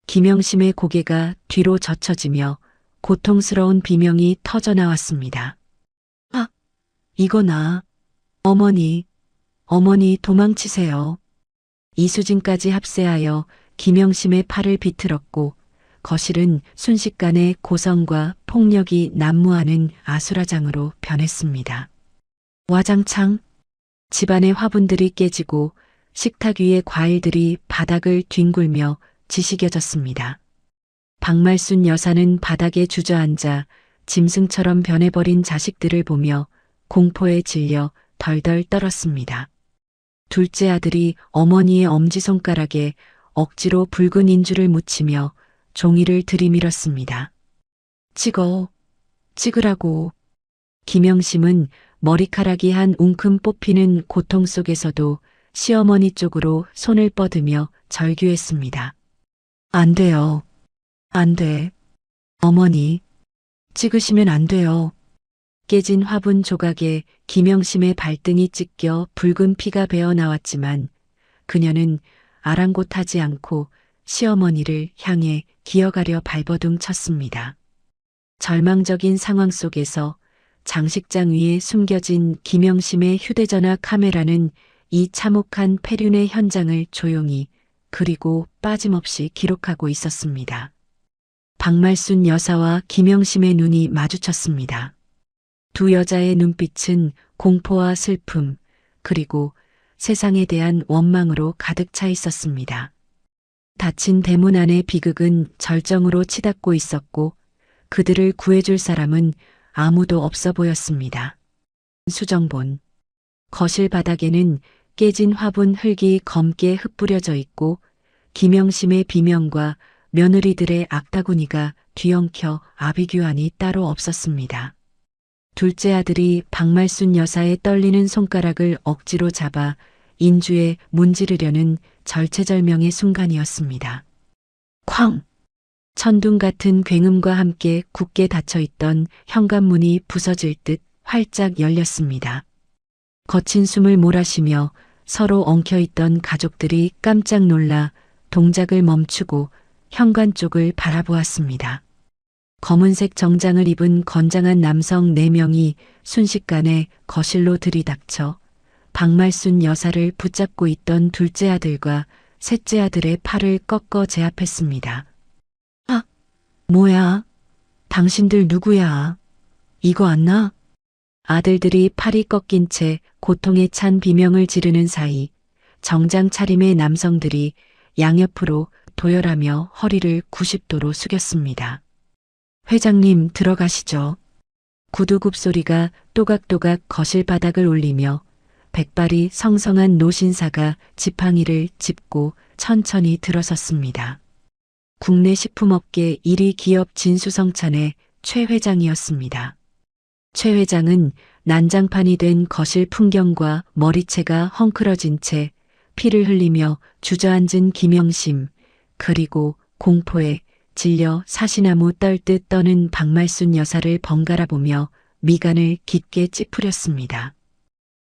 김영심의 고개가 뒤로 젖혀지며 고통스러운 비명이 터져나왔습니다. 아, 이거나. 어머니, 어머니 도망치세요. 이수진까지 합세하여 김영심의 팔을 비틀었고 거실은 순식간에 고성과 폭력이 난무하는 아수라장으로 변했습니다. 와장창, 집안의 화분들이 깨지고 식탁 위의 과일들이 바닥을 뒹굴며 지시겨졌습니다. 박말순 여사는 바닥에 주저앉아 짐승처럼 변해버린 자식들을 보며 공포에 질려 덜덜 떨었습니다. 둘째 아들이 어머니의 엄지손가락에 억지로 붉은 인주를 묻히며 종이를 들이밀었습니다. 찍어, 찍으라고. 김영심은 머리카락이 한 웅큼 뽑히는 고통 속에서도 시어머니 쪽으로 손을 뻗으며 절규했습니다. 안 돼요. 안 돼. 어머니, 찍으시면 안 돼요. 깨진 화분 조각에 김영심의 발등이 찢겨 붉은 피가 배어 나왔지만 그녀는 아랑곳하지 않고 시어머니를 향해 기어가려 발버둥 쳤습니다. 절망적인 상황 속에서 장식장 위에 숨겨진 김영심의 휴대전화 카메라는 이 참혹한 폐륜의 현장을 조용히 그리고 빠짐없이 기록하고 있었습니다. 박말순 여사와 김영심의 눈이 마주쳤습니다. 두 여자의 눈빛은 공포와 슬픔, 그리고 세상에 대한 원망으로 가득 차 있었습니다. 닫힌 대문 안의 비극은 절정으로 치닫고 있었고 그들을 구해줄 사람은 아무도 없어 보였습니다. 수정본. 거실 바닥에는 깨진 화분 흙이 검게 흩뿌려져 있고 김영심의 비명과 며느리들의 악다구니가 뒤엉켜 아비규환이 따로 없었습니다. 둘째 아들이 박말순 여사의 떨리는 손가락을 억지로 잡아 인주에 문지르려는 절체절명의 순간이었습니다. 쾅! 천둥 같은 굉음과 함께 굳게 닫혀있던 현관문이 부서질 듯 활짝 열렸습니다. 거친 숨을 몰아쉬며 서로 엉켜있던 가족들이 깜짝 놀라 동작을 멈추고 현관 쪽을 바라보았습니다. 검은색 정장을 입은 건장한 남성 4명이 순식간에 거실로 들이닥쳐 박말순 여사를 붙잡고 있던 둘째 아들과 셋째 아들의 팔을 꺾어 제압했습니다. 아, 뭐야? 당신들 누구야? 이거 안 나? 아들들이 팔이 꺾인 채 고통에 찬 비명을 지르는 사이 정장 차림의 남성들이 양옆으로 도열하며 허리를 90도로 숙였습니다. 회장님 들어가시죠. 구두굽 소리가 또각또각 거실 바닥을 울리며 백발이 성성한 노신사가 지팡이를 짚고 천천히 들어섰습니다. 국내 식품업계 1위 기업 진수성찬의 최 회장이었습니다. 최 회장은 난장판이 된 거실 풍경과 머리채가 헝클어진 채 피를 흘리며 주저앉은 김영심, 그리고 공포에 질려 사시나무 떨듯 떠는 박말순 여사를 번갈아 보며 미간을 깊게 찌푸렸습니다.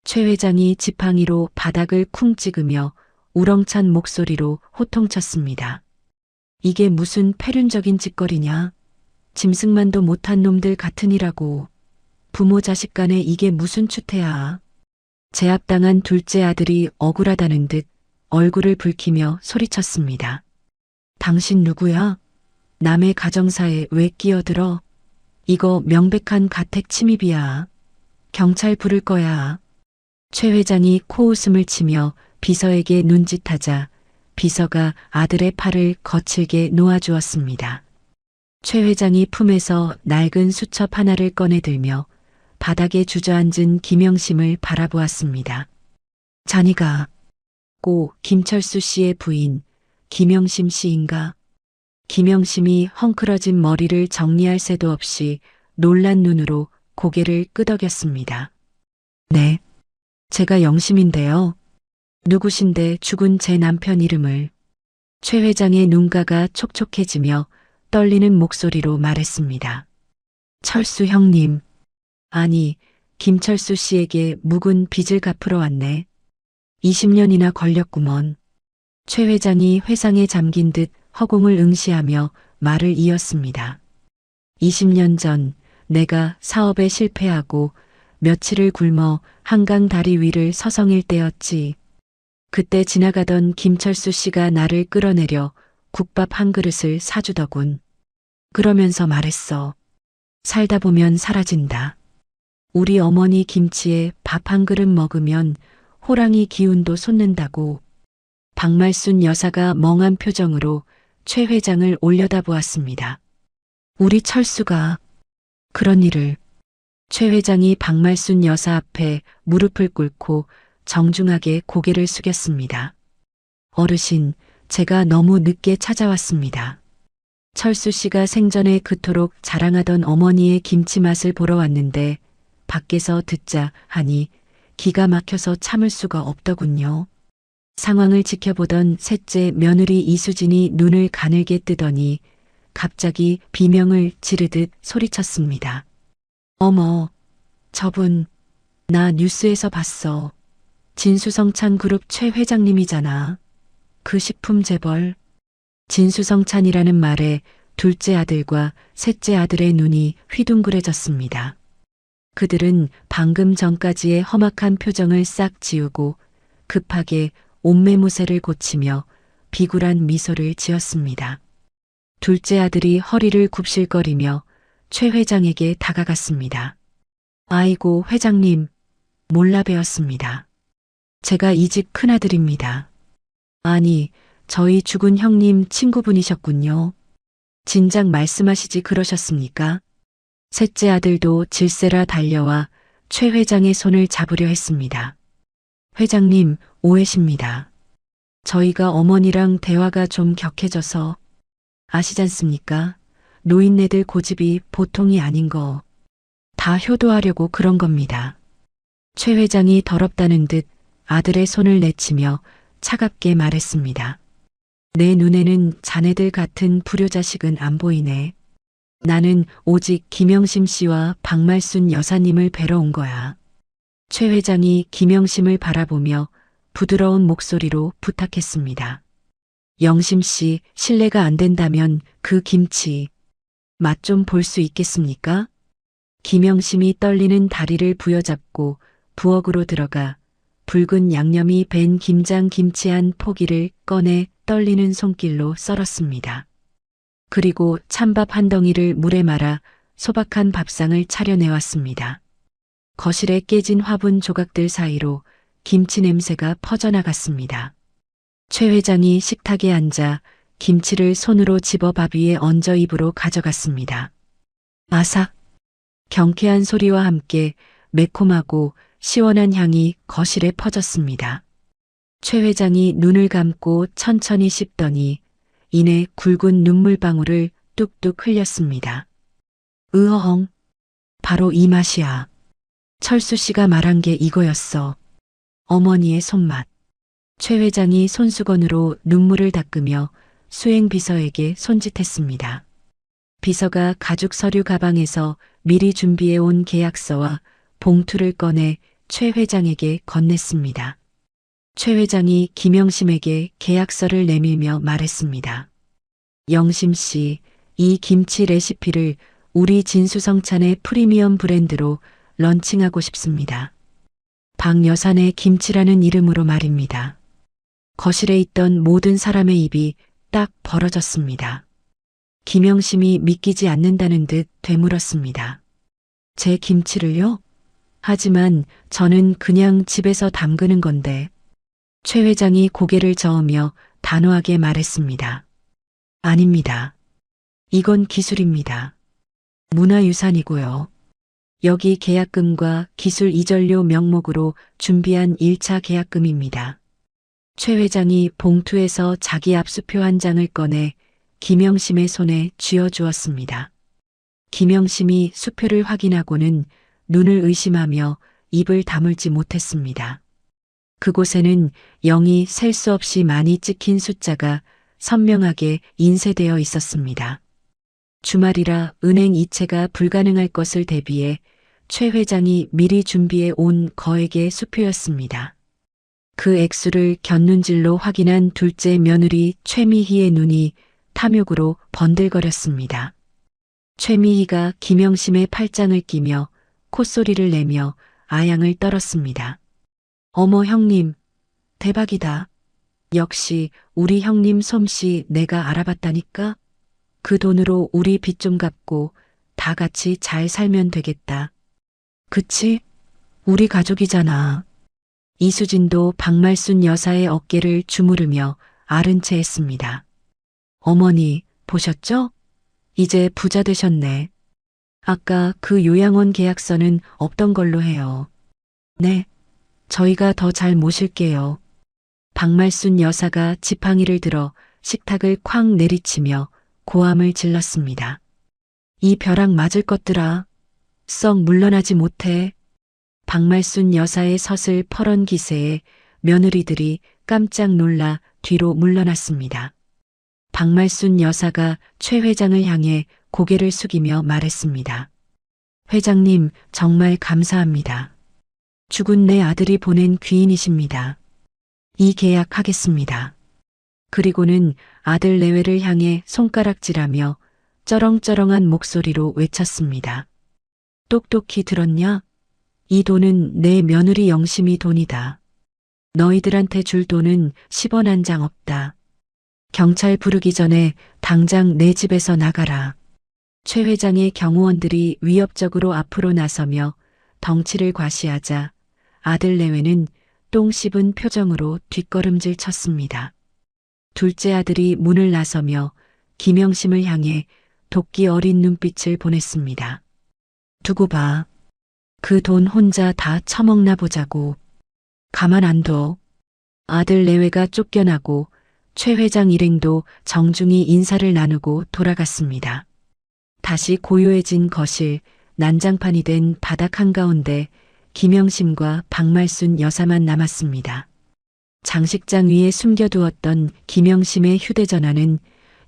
최 회장이 지팡이로 바닥을 쿵 찍으며 우렁찬 목소리로 호통쳤습니다. 이게 무슨 패륜적인 짓거리냐? 짐승만도 못한 놈들 같으니라고. 부모 자식 간에 이게 무슨 추태야. 제압당한 둘째 아들이 억울하다는 듯 얼굴을 붉히며 소리쳤습니다. 당신 누구야? 남의 가정사에 왜 끼어들어? 이거 명백한 가택 침입이야. 경찰 부를 거야. 최 회장이 코웃음을 치며 비서에게 눈짓하자 비서가 아들의 팔을 거칠게 놓아주었습니다. 최 회장이 품에서 낡은 수첩 하나를 꺼내들며 바닥에 주저앉은 김영심을 바라보았습니다. 자니가 고 김철수 씨의 부인 김영심 씨인가? 김영심이 헝클어진 머리를 정리할 새도 없이 놀란 눈으로 고개를 끄덕였습니다. 네, 제가 영심인데요. 누구신데 죽은 제 남편 이름을. 최 회장의 눈가가 촉촉해지며 떨리는 목소리로 말했습니다. 철수 형님. 아니, 김철수 씨에게 묵은 빚을 갚으러 왔네. 20년이나 걸렸구먼. 최 회장이 회상에 잠긴 듯 허공을 응시하며 말을 이었습니다. 20년 전 내가 사업에 실패하고 며칠을 굶어 한강 다리 위를 서성일 때였지. 그때 지나가던 김철수 씨가 나를 끌어내려 국밥 한 그릇을 사주더군. 그러면서 말했어. 살다 보면 사라진다. 우리 어머니 김치에 밥 한 그릇 먹으면 호랑이 기운도 솟는다고. 박말순 여사가 멍한 표정으로 최 회장을 올려다보았습니다. 우리 철수가 그런 일을. 최 회장이 박말순 여사 앞에 무릎을 꿇고 정중하게 고개를 숙였습니다. 어르신, 제가 너무 늦게 찾아왔습니다. 철수 씨가 생전에 그토록 자랑하던 어머니의 김치 맛을 보러 왔는데 밖에서 듣자 하니 기가 막혀서 참을 수가 없더군요. 상황을 지켜보던 셋째 며느리 이수진이 눈을 가늘게 뜨더니 갑자기 비명을 지르듯 소리쳤습니다. 어머, 저분, 나 뉴스에서 봤어. 진수성찬 그룹 최 회장님이잖아. 그 식품 재벌. 진수성찬이라는 말에 둘째 아들과 셋째 아들의 눈이 휘둥그레졌습니다. 그들은 방금 전까지의 험악한 표정을 싹 지우고 급하게 옷매무새를 고치며 비굴한 미소를 지었습니다. 둘째 아들이 허리를 굽실거리며 최 회장에게 다가갔습니다. 아이고 회장님, 몰라 뵈었습니다. 제가 이 집 큰아들입니다. 아니, 저희 죽은 형님 친구분이셨군요. 진작 말씀하시지 그러셨습니까? 셋째 아들도 질세라 달려와 최 회장의 손을 잡으려 했습니다. 회장님, 오해십니다. 저희가 어머니랑 대화가 좀 격해져서 아시잖습니까? 노인네들 고집이 보통이 아닌 거. 다 효도하려고 그런 겁니다. 최 회장이 더럽다는 듯 아들의 손을 내치며 차갑게 말했습니다. 내 눈에는 자네들 같은 불효자식은 안 보이네. 나는 오직 김영심 씨와 박말순 여사님을 뵈러 온 거야. 최 회장이 김영심을 바라보며 부드러운 목소리로 부탁했습니다. 영심 씨, 실례가 안 된다면 그 김치 맛 좀 볼 수 있겠습니까? 김영심이 떨리는 다리를 부여잡고 부엌으로 들어가 붉은 양념이 밴 김장 김치 한 포기를 꺼내 떨리는 손길로 썰었습니다. 그리고 찬밥 한 덩이를 물에 말아 소박한 밥상을 차려내왔습니다. 거실에 깨진 화분 조각들 사이로 김치 냄새가 퍼져나갔습니다. 최 회장이 식탁에 앉아 김치를 손으로 집어 밥 위에 얹어 입으로 가져갔습니다. 아삭! 경쾌한 소리와 함께 매콤하고 시원한 향이 거실에 퍼졌습니다. 최 회장이 눈을 감고 천천히 씹더니 이내 굵은 눈물방울을 뚝뚝 흘렸습니다. 으어헝! 바로 이 맛이야. 철수 씨가 말한 게 이거였어. 어머니의 손맛. 최 회장이 손수건으로 눈물을 닦으며 수행 비서에게 손짓했습니다. 비서가 가죽 서류 가방에서 미리 준비해 온 계약서와 봉투를 꺼내 최 회장에게 건넸습니다. 최 회장이 김영심에게 계약서를 내밀며 말했습니다. 영심 씨, 이 김치 레시피를 우리 진수성찬의 프리미엄 브랜드로 런칭하고 싶습니다. 박여산의 김치라는 이름으로 말입니다. 거실에 있던 모든 사람의 입이 딱 벌어졌습니다. 김영심이 믿기지 않는다는 듯 되물었습니다. 제 김치를요? 하지만 저는 그냥 집에서 담그는 건데. 최 회장이 고개를 저으며 단호하게 말했습니다. 아닙니다. 이건 기술입니다. 문화유산이고요. 여기 계약금과 기술 이전료 명목으로 준비한 1차 계약금입니다. 최 회장이 봉투에서 자기 압수표 한 장을 꺼내 김영심의 손에 쥐어주었습니다. 김영심이 수표를 확인하고는 눈을 의심하며 입을 다물지 못했습니다. 그곳에는 0이 셀 수 없이 많이 찍힌 숫자가 선명하게 인쇄되어 있었습니다. 주말이라 은행 이체가 불가능할 것을 대비해 최 회장이 미리 준비해 온 거액의 수표였습니다. 그 액수를 곁눈질로 확인한 둘째 며느리 최미희의 눈이 탐욕으로 번들거렸습니다. 최미희가 김영심의 팔짱을 끼며 콧소리를 내며 아양을 떨었습니다. 어머 형님, 대박이다. 역시 우리 형님 솜씨 내가 알아봤다니까? 그 돈으로 우리 빚 좀 갚고 다 같이 잘 살면 되겠다. 그치? 우리 가족이잖아. 이수진도 박말순 여사의 어깨를 주무르며 아른 채 했습니다. 어머니, 보셨죠? 이제 부자 되셨네. 아까 그 요양원 계약서는 없던 걸로 해요. 네, 저희가 더 잘 모실게요. 박말순 여사가 지팡이를 들어 식탁을 쾅 내리치며 고함을 질렀습니다. 이 벼락 맞을 것들아. 썩 물러나지 못해. 박말순 여사의 서슬 퍼런 기세에 며느리들이 깜짝 놀라 뒤로 물러났습니다. 박말순 여사가 최 회장을 향해 고개를 숙이며 말했습니다. 회장님, 정말 감사합니다. 죽은 내 아들이 보낸 귀인이십니다. 이 계약 하겠습니다. 그리고는 아들 내외를 향해 손가락질하며 쩌렁쩌렁한 목소리로 외쳤습니다. 똑똑히 들었냐? 이 돈은 내 며느리 영심이 돈이다. 너희들한테 줄 돈은 10원 한 장 없다. 경찰 부르기 전에 당장 내 집에서 나가라. 최 회장의 경호원들이 위협적으로 앞으로 나서며 덩치를 과시하자 아들 내외는 똥 씹은 표정으로 뒷걸음질 쳤습니다. 둘째 아들이 문을 나서며 김영심을 향해 도끼 어린 눈빛을 보냈습니다. 두고 봐. 그 돈 혼자 다 처먹나 보자고. 가만 안 둬. 아들 내외가 쫓겨나고 최 회장 일행도 정중히 인사를 나누고 돌아갔습니다. 다시 고요해진 거실, 난장판이 된 바닥 한가운데 김영심과 박말순 여사만 남았습니다. 장식장 위에 숨겨두었던 김영심의 휴대전화는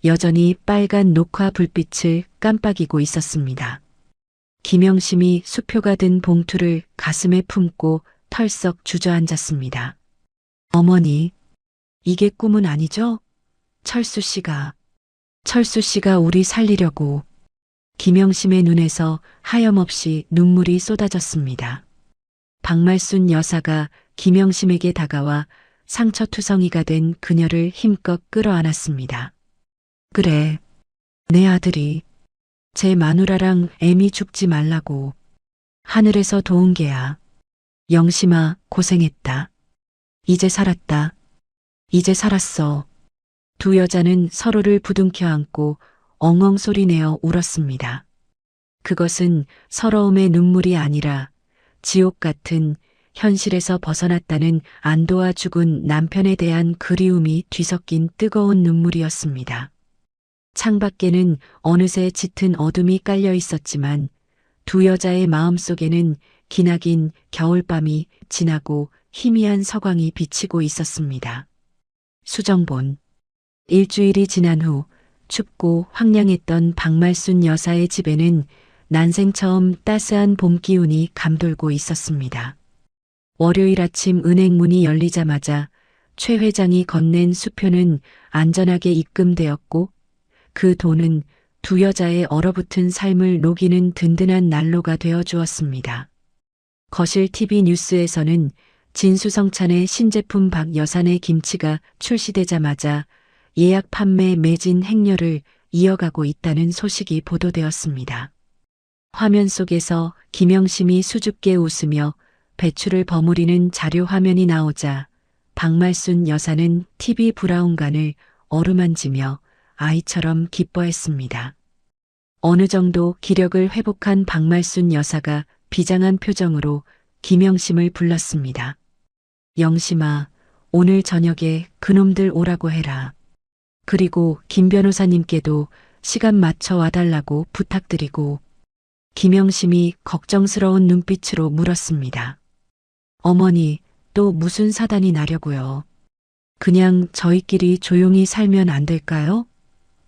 여전히 빨간 녹화 불빛을 깜빡이고 있었습니다. 김영심이 수표가 든 봉투를 가슴에 품고 털썩 주저앉았습니다. 어머니, 이게 꿈은 아니죠? 철수 씨가 우리 살리려고. 김영심의 눈에서 하염없이 눈물이 쏟아졌습니다. 박말순 여사가 김영심에게 다가와 상처투성이가 된 그녀를 힘껏 끌어안았습니다. 그래, 내 아들이 제 마누라랑 애미 죽지 말라고 하늘에서 도운 게야. 영심아, 고생했다. 이제 살았다. 이제 살았어. 두 여자는 서로를 부둥켜 안고 엉엉 소리내어 울었습니다. 그것은 서러움의 눈물이 아니라 지옥 같은 현실에서 벗어났다는 안도와 죽은 남편에 대한 그리움이 뒤섞인 뜨거운 눈물이었습니다. 창밖에는 어느새 짙은 어둠이 깔려 있었지만 두 여자의 마음속에는 기나긴 겨울밤이 지나고 희미한 서광이 비치고 있었습니다. 수정본. 일주일이 지난 후 춥고 황량했던 박말순 여사의 집에는 난생 처음 따스한 봄 기운이 감돌고 있었습니다. 월요일 아침 은행 문이 열리자마자 최 회장이 건넨 수표는 안전하게 입금되었고 그 돈은 두 여자의 얼어붙은 삶을 녹이는 든든한 난로가 되어 주었습니다. 거실 TV 뉴스에서는 진수성찬의 신제품 박여산의 김치가 출시되자마자 예약 판매 매진 행렬을 이어가고 있다는 소식이 보도되었습니다. 화면 속에서 김영심이 수줍게 웃으며 배추를 버무리는 자료 화면이 나오자 박말순 여사는 TV 브라운관을 어루만지며 아이처럼 기뻐했습니다. 어느 정도 기력을 회복한 박말순 여사가 비장한 표정으로 김영심을 불렀습니다. 영심아, 오늘 저녁에 그놈들 오라고 해라. 그리고 김 변호사님께도 시간 맞춰 와달라고 부탁드리고. 김영심이 걱정스러운 눈빛으로 물었습니다. 어머니, 또 무슨 사단이 나려고요? 그냥 저희끼리 조용히 살면 안 될까요?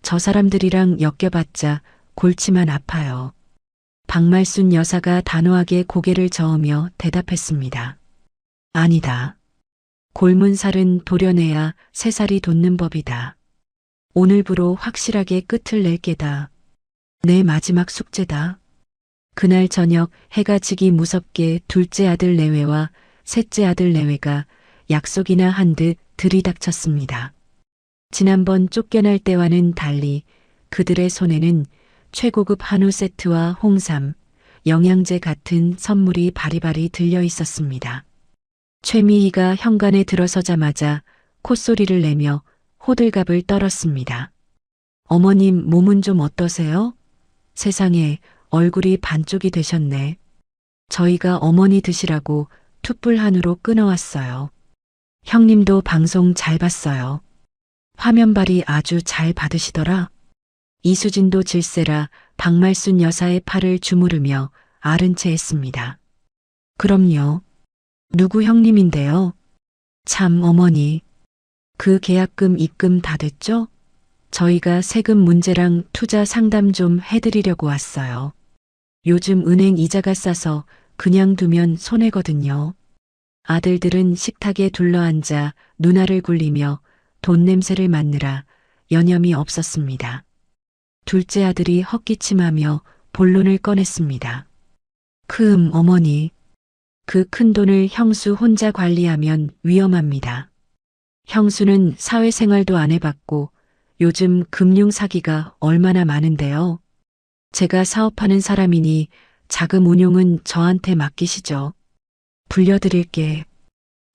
저 사람들이랑 엮여봤자 골치만 아파요. 박말순 여사가 단호하게 고개를 저으며 대답했습니다. 아니다. 골문 살은 도려내야 새살이 돋는 법이다. 오늘부로 확실하게 끝을 낼 게다. 내 마지막 숙제다. 그날 저녁 해가 지기 무섭게 둘째 아들 내외와 셋째 아들 내외가 약속이나 한 듯 들이닥쳤습니다. 지난번 쫓겨날 때와는 달리 그들의 손에는 최고급 한우 세트와 홍삼, 영양제 같은 선물이 바리바리 들려 있었습니다. 최미희가 현관에 들어서자마자 콧소리를 내며 호들갑을 떨었습니다. 어머님 몸은 좀 어떠세요? 세상에, 얼굴이 반쪽이 되셨네. 저희가 어머니 드시라고 툭불 한우로 끊어왔어요. 형님도 방송 잘 봤어요. 화면발이 아주 잘 받으시더라. 이수진도 질세라 박말순 여사의 팔을 주무르며 아른 채 했습니다. 그럼요. 누구 형님인데요? 참 어머니. 그 계약금 입금 다 됐죠? 저희가 세금 문제랑 투자 상담 좀 해드리려고 왔어요. 요즘 은행 이자가 싸서 그냥 두면 손해거든요. 아들들은 식탁에 둘러앉아 눈알을 굴리며 돈 냄새를 맡느라 여념이 없었습니다. 둘째 아들이 헛기침하며 본론을 꺼냈습니다. 어머니. 그 큰 돈을 형수 혼자 관리하면 위험합니다. 형수는 사회생활도 안 해봤고 요즘 금융 사기가 얼마나 많은데요. 제가 사업하는 사람이니 자금 운용은 저한테 맡기시죠. 불려드릴게.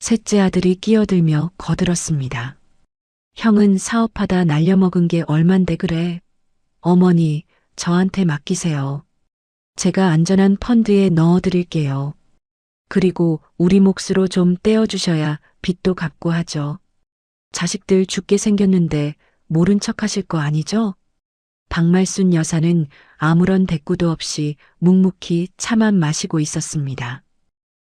셋째 아들이 끼어들며 거들었습니다. 형은 사업하다 날려먹은 게 얼만데 그래. 어머니, 저한테 맡기세요. 제가 안전한 펀드에 넣어드릴게요. 그리고 우리 몫으로 좀 떼어주셔야 빚도 갚고 하죠. 자식들 죽게 생겼는데 모른 척 하실 거 아니죠? 박말순 여사는 아무런 대꾸도 없이 묵묵히 차만 마시고 있었습니다.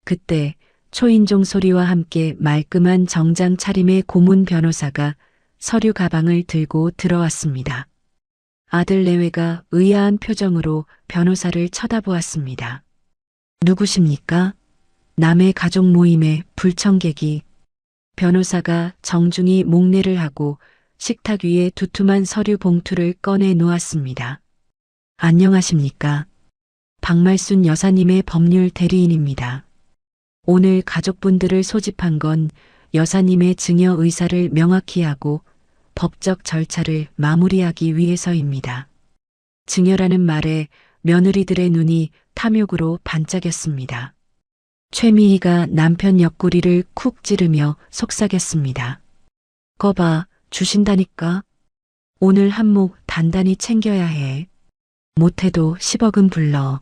그때 초인종 소리와 함께 말끔한 정장 차림의 고문 변호사가 서류 가방을 들고 들어왔습니다. 아들 내외가 의아한 표정으로 변호사를 쳐다보았습니다. 누구십니까? 남의 가족 모임에 불청객이. 변호사가 정중히 목례를 하고 식탁 위에 두툼한 서류 봉투를 꺼내 놓았습니다. 안녕하십니까? 박말순 여사님의 법률 대리인입니다. 오늘 가족분들을 소집한 건 여사님의 증여 의사를 명확히 하고 법적 절차를 마무리하기 위해서입니다. 증여라는 말에 며느리들의 눈이 탐욕으로 반짝였습니다. 최미희가 남편 옆구리를 쿡 찌르며 속삭였습니다. 거봐, 주신다니까. 오늘 한몫 단단히 챙겨야 해. 못해도 10억은 불러.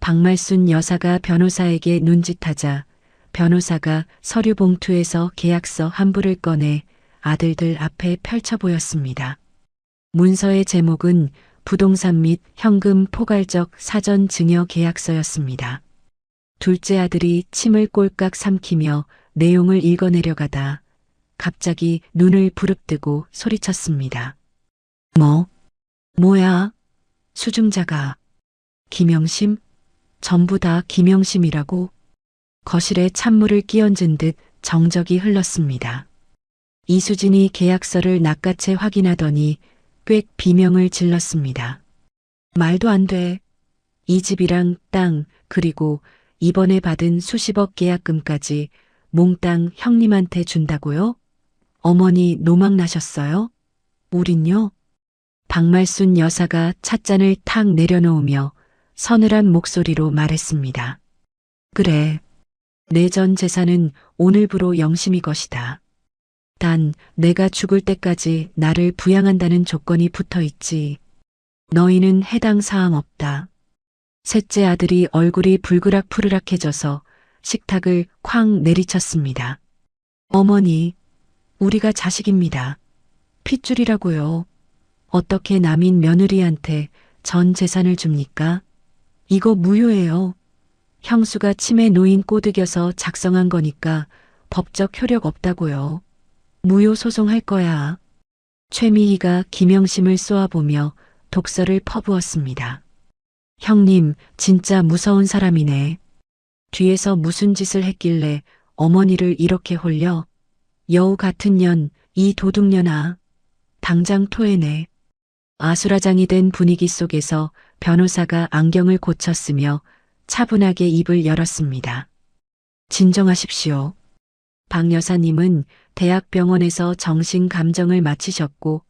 박말순 여사가 변호사에게 눈짓하자 변호사가 서류 봉투에서 계약서 한 부를 꺼내 아들들 앞에 펼쳐 보였습니다. 문서의 제목은 부동산 및 현금 포괄적 사전 증여 계약서였습니다. 둘째 아들이 침을 꼴깍 삼키며 내용을 읽어내려가다 갑자기 눈을 부릅뜨고 소리쳤습니다. 뭐야? 수증자가. 김영심? 전부 다 김영심이라고? 거실에 찬물을 끼얹은 듯 정적이 흘렀습니다. 이수진이 계약서를 낚아채 확인하더니 꽥 비명을 질렀습니다. 말도 안 돼. 이 집이랑 땅 그리고 이번에 받은 수십억 계약금까지 몽땅 형님한테 준다고요? 어머니 노망 나셨어요? 우린요? 박말순 여사가 찻잔을 탁 내려놓으며 서늘한 목소리로 말했습니다. 그래. 내 전 재산은 오늘부로 영심이 것이다. 단 내가 죽을 때까지 나를 부양한다는 조건이 붙어 있지. 너희는 해당 사항 없다. 셋째 아들이 얼굴이 불그락푸르락해져서 식탁을 쾅 내리쳤습니다. 어머니, 우리가 자식입니다. 핏줄이라고요. 어떻게 남인 며느리한테 전 재산을 줍니까? 이거 무효예요. 형수가 침에 놓인 꼬드겨서 작성한 거니까 법적 효력 없다고요. 무효 소송할 거야. 최미희가 김영심을 쏘아보며 독설을 퍼부었습니다. 형님, 진짜 무서운 사람이네. 뒤에서 무슨 짓을 했길래 어머니를 이렇게 홀려? 여우 같은 년, 이 도둑년아. 당장 토해내. 아수라장이 된 분위기 속에서 변호사가 안경을 고쳤으며 차분하게 입을 열었습니다. 진정하십시오. 박 여사님은 대학병원에서 정신감정을 마치셨고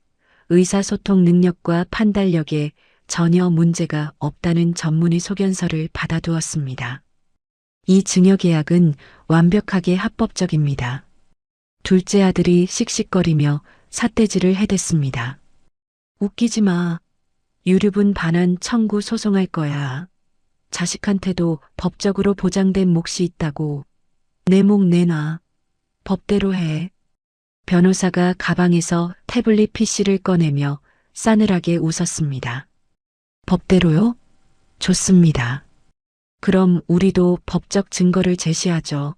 의사소통 능력과 판단력에 전혀 문제가 없다는 전문의 소견서를 받아두었습니다. 이 증여계약은 완벽하게 합법적입니다. 둘째 아들이 씩씩거리며 삿대질을 해댔습니다. 웃기지 마. 유류분 반환 청구 소송할 거야. 자식한테도 법적으로 보장된 몫이 있다고. 내 목 내놔. 법대로 해. 변호사가 가방에서 태블릿 PC를 꺼내며 싸늘하게 웃었습니다. 법대로요? 좋습니다. 그럼 우리도 법적 증거를 제시하죠.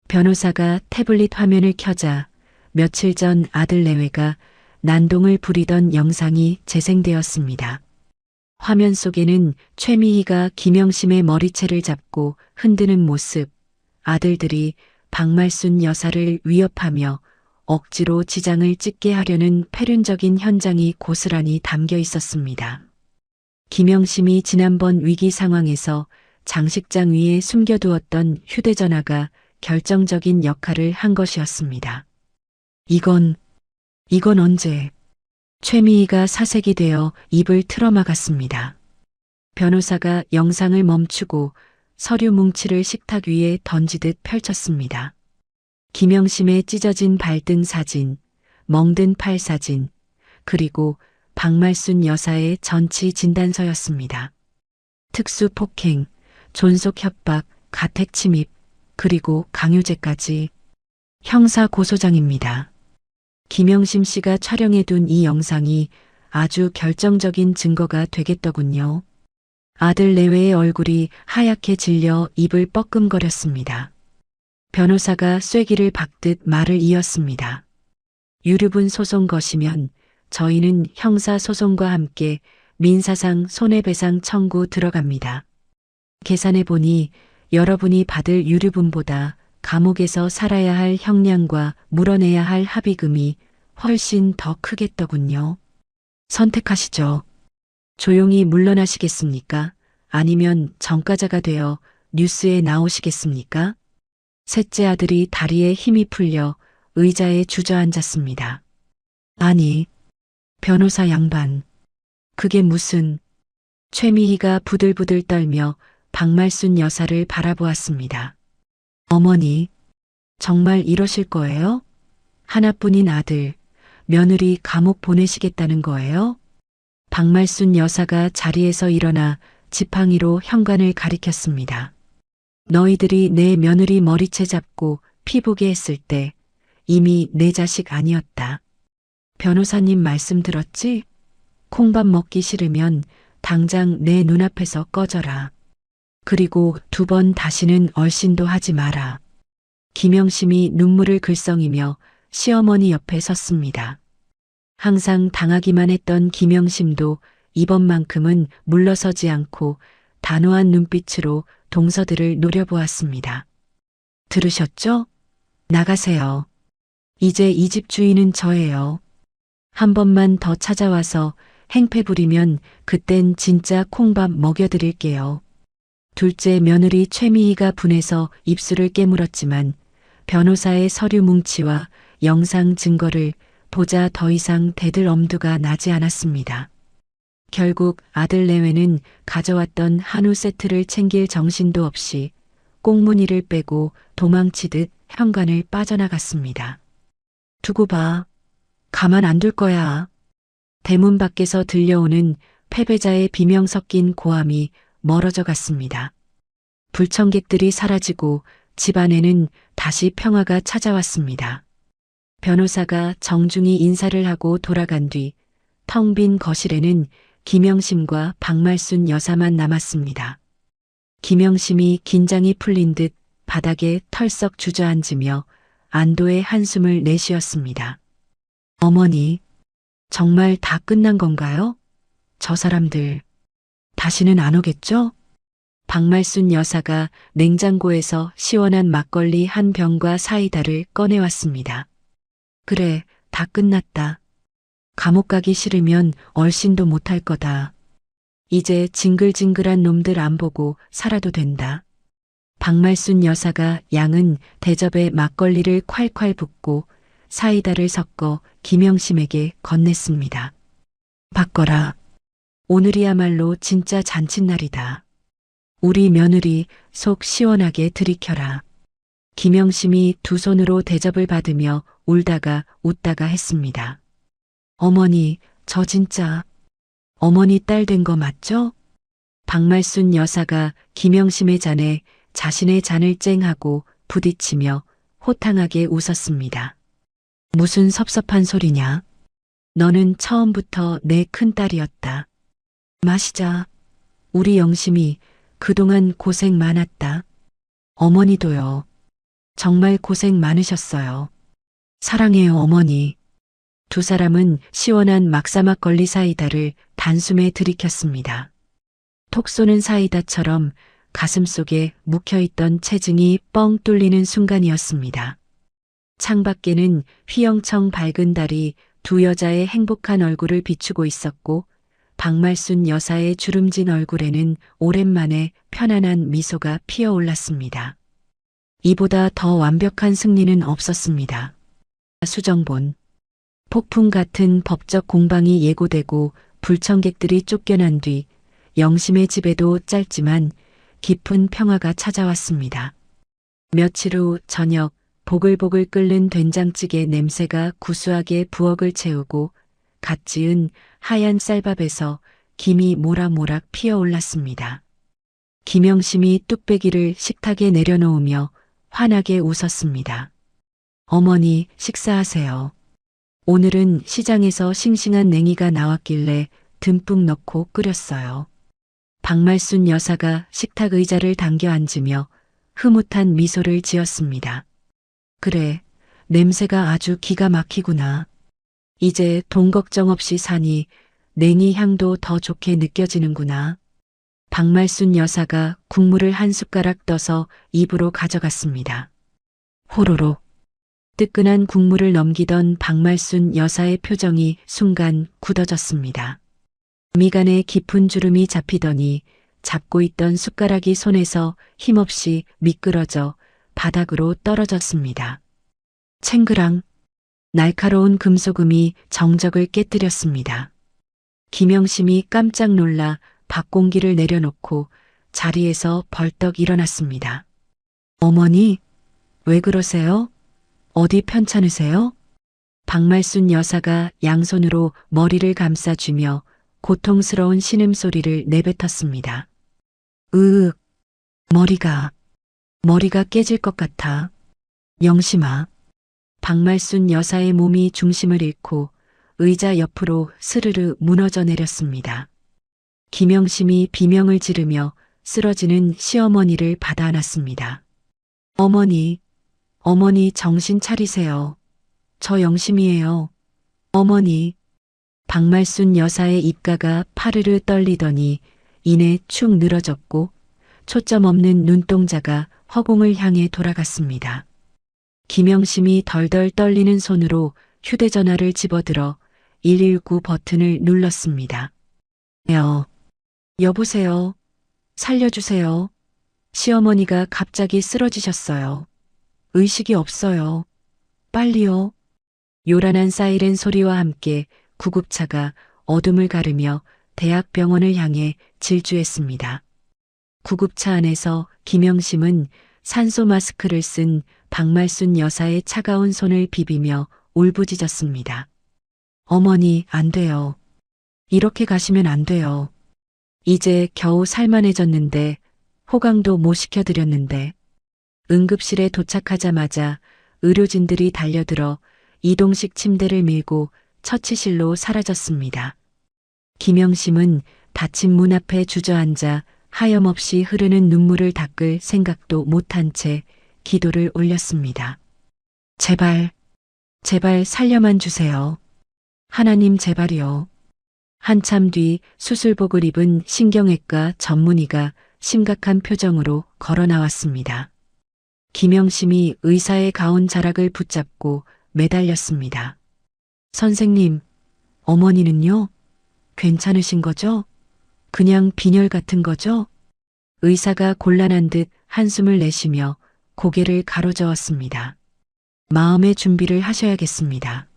변호사가 태블릿 화면을 켜자 며칠 전 아들 내외가 난동을 부리던 영상이 재생되었습니다. 화면 속에는 최미희가 김영심의 머리채를 잡고 흔드는 모습, 아들들이 박말순 여사를 위협하며 억지로 지장을 찍게 하려는 패륜적인 현장이 고스란히 담겨 있었습니다. 김영심이 지난번 위기 상황에서 장식장 위에 숨겨두었던 휴대전화가 결정적인 역할을 한 것이었습니다. 이건 언제? 최미희가 사색이 되어 입을 틀어막았습니다. 변호사가 영상을 멈추고 서류 뭉치를 식탁 위에 던지듯 펼쳤습니다. 김영심의 찢어진 발등 사진, 멍든 팔 사진, 그리고 박말순 여사의 전치 진단서였습니다. 특수폭행, 존속협박, 가택침입, 그리고 강요죄까지. 형사 고소장입니다. 김영심 씨가 촬영해둔 이 영상이 아주 결정적인 증거가 되겠더군요. 아들 내외의 얼굴이 하얗게 질려 입을 뻐끔거렸습니다. 변호사가 쐐기를 박듯 말을 이었습니다. 유류분 소송 거시면 저희는 형사소송과 함께 민사상 손해배상 청구 들어갑니다. 계산해 보니 여러분이 받을 유류분보다 감옥에서 살아야 할 형량과 물어내야 할 합의금이 훨씬 더 크겠더군요. 선택하시죠. 조용히 물러나시겠습니까? 아니면 전과자가 되어 뉴스에 나오시겠습니까? 셋째 아들이 다리에 힘이 풀려 의자에 주저앉았습니다. 아니, 변호사 양반. 그게 무슨... 최미희가 부들부들 떨며 박말순 여사를 바라보았습니다. 어머니, 정말 이러실 거예요? 하나뿐인 아들, 며느리 감옥 보내시겠다는 거예요? 박말순 여사가 자리에서 일어나 지팡이로 현관을 가리켰습니다. 너희들이 내 며느리 머리채 잡고 피보게 했을 때 이미 내 자식 아니었다. 변호사님 말씀 들었지? 콩밥 먹기 싫으면 당장 내 눈앞에서 꺼져라. 그리고 2번 다시는 얼씬도 하지 마라. 김영심이 눈물을 글썽이며 시어머니 옆에 섰습니다. 항상 당하기만 했던 김영심도 이번만큼은 물러서지 않고 단호한 눈빛으로 동서들을 노려보았습니다. 들으셨죠? 나가세요. 이제 이 집 주인은 저예요. 한 번만 더 찾아와서 행패 부리면 그땐 진짜 콩밥 먹여드릴게요. 둘째 며느리 최미희가 분해서 입술을 깨물었지만 변호사의 서류 뭉치와 영상 증거를 보자 더 이상 대들 엄두가 나지 않았습니다. 결국 아들 내외는 가져왔던 한우 세트를 챙길 정신도 없이 꽁무니를 빼고 도망치듯 현관을 빠져나갔습니다. 두고 봐. 가만 안 둘 거야. 대문 밖에서 들려오는 패배자의 비명 섞인 고함이 멀어져 갔습니다. 불청객들이 사라지고 집안에는 다시 평화가 찾아왔습니다. 변호사가 정중히 인사를 하고 돌아간 뒤 텅 빈 거실에는 김영심과 박말순 여사만 남았습니다. 김영심이 긴장이 풀린 듯 바닥에 털썩 주저앉으며 안도의 한숨을 내쉬었습니다. 어머니, 정말 다 끝난 건가요? 저 사람들 다시는 안 오겠죠? 박말순 여사가 냉장고에서 시원한 막걸리 한 병과 사이다를 꺼내왔습니다. 그래, 다 끝났다. 감옥 가기 싫으면 얼씬도 못할 거다. 이제 징글징글한 놈들 안 보고 살아도 된다. 박말순 여사가 양은 대접에 막걸리를 콸콸 붓고 사이다를 섞어 김영심에게 건넸습니다. 바꿔라. 오늘이야말로 진짜 잔칫날이다. 우리 며느리 속 시원하게 들이켜라. 김영심이 두 손으로 대접을 받으며 울다가 웃다가 했습니다. 어머니, 저 진짜 어머니 딸 된 거 맞죠? 박말순 여사가 김영심의 잔에 자신의 잔을 쨍하고 부딪히며 호탕하게 웃었습니다. 무슨 섭섭한 소리냐? 너는 처음부터 내 큰딸이었다. 마시자. 우리 영심이 그동안 고생 많았다. 어머니도요. 정말 고생 많으셨어요. 사랑해요, 어머니. 두 사람은 시원한 막사막걸리 사이다를 단숨에 들이켰습니다. 톡 쏘는 사이다처럼 가슴속에 묵혀있던 체증이 뻥 뚫리는 순간이었습니다. 창밖에는 휘영청 밝은 달이 두 여자의 행복한 얼굴을 비추고 있었고 박말순 여사의 주름진 얼굴에는 오랜만에 편안한 미소가 피어올랐습니다. 이보다 더 완벽한 승리는 없었습니다. 수정본. 폭풍 같은 법적 공방이 예고되고 불청객들이 쫓겨난 뒤 영심의 집에도 짧지만 깊은 평화가 찾아왔습니다. 며칠 후 저녁 보글보글 끓는 된장찌개 냄새가 구수하게 부엌을 채우고 갓 지은 하얀 쌀밥에서 김이 모락모락 피어올랐습니다. 김영심이 뚝배기를 식탁에 내려놓으며 환하게 웃었습니다. 어머니, 식사하세요. 오늘은 시장에서 싱싱한 냉이가 나왔길래 듬뿍 넣고 끓였어요. 박말순 여사가 식탁 의자를 당겨 앉으며 흐뭇한 미소를 지었습니다. 그래, 냄새가 아주 기가 막히구나. 이제 돈 걱정 없이 사니 냉이 향도 더 좋게 느껴지는구나. 박말순 여사가 국물을 한 숟가락 떠서 입으로 가져갔습니다. 호로록. 뜨끈한 국물을 넘기던 박말순 여사의 표정이 순간 굳어졌습니다. 미간에 깊은 주름이 잡히더니 잡고 있던 숟가락이 손에서 힘없이 미끄러져 바닥으로 떨어졌습니다. 챙그랑. 날카로운 금소금이 정적을 깨뜨렸습니다. 김영심이 깜짝 놀라 밥공기를 내려놓고 자리에서 벌떡 일어났습니다. 어머니, 왜 그러세요? 어디 편찮으세요? 박말순 여사가 양손으로 머리를 감싸쥐며 고통스러운 신음소리를 내뱉었습니다. 으윽, 머리가 깨질 것 같아. 영심아. 박말순 여사의 몸이 중심을 잃고 의자 옆으로 스르르 무너져 내렸습니다. 김영심이 비명을 지르며 쓰러지는 시어머니를 받아 안았습니다. 어머니 정신 차리세요. 저 영심이에요. 어머니. 박말순 여사의 입가가 파르르 떨리더니 이내 축 늘어졌고 초점 없는 눈동자가 허공을 향해 돌아갔습니다. 김영심이 덜덜 떨리는 손으로 휴대전화를 집어들어 119 버튼을 눌렀습니다. 여보세요. 살려주세요. 시어머니가 갑자기 쓰러지셨어요. 의식이 없어요. 빨리요. 요란한 사이렌 소리와 함께 구급차가 어둠을 가르며 대학병원을 향해 질주했습니다. 구급차 안에서 김영심은 산소 마스크를 쓴 박말순 여사의 차가운 손을 비비며 울부짖었습니다. 어머니, 안 돼요. 이렇게 가시면 안 돼요. 이제 겨우 살만해졌는데 호강도 못 시켜드렸는데. 응급실에 도착하자마자 의료진들이 달려들어 이동식 침대를 밀고 처치실로 사라졌습니다. 김영심은 닫힌 문 앞에 주저앉아 하염없이 흐르는 눈물을 닦을 생각도 못한 채 기도를 올렸습니다. 제발 살려만 주세요. 하나님 제발이요. 한참 뒤 수술복을 입은 신경외과 전문의가 심각한 표정으로 걸어 나왔습니다. 김영심이 의사의 가운 자락을 붙잡고 매달렸습니다. 선생님, 어머니는요? 괜찮으신 거죠? 그냥 빈혈 같은 거죠? 의사가 곤란한 듯 한숨을 내쉬며 고개를 가로저었습니다. 마음의 준비를 하셔야겠습니다.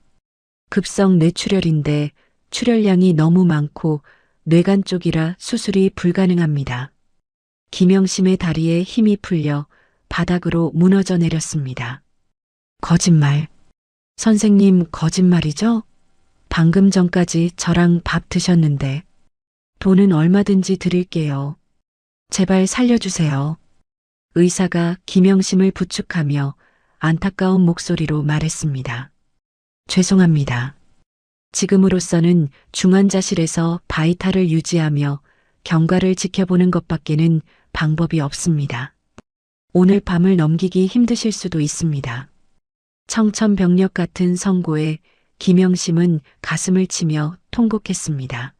급성 뇌출혈인데 출혈량이 너무 많고 뇌간 쪽이라 수술이 불가능합니다. 김영심의 다리에 힘이 풀려 바닥으로 무너져 내렸습니다. 거짓말. 선생님 거짓말이죠? 방금 전까지 저랑 밥 드셨는데. 돈은 얼마든지 드릴게요. 제발 살려주세요. 의사가 김영심을 부축하며 안타까운 목소리로 말했습니다. 죄송합니다. 지금으로서는 중환자실에서 바이탈을 유지하며 경과를 지켜보는 것밖에는 방법이 없습니다. 오늘 밤을 넘기기 힘드실 수도 있습니다. 청천벽력 같은 선고에 김영심은 가슴을 치며 통곡했습니다.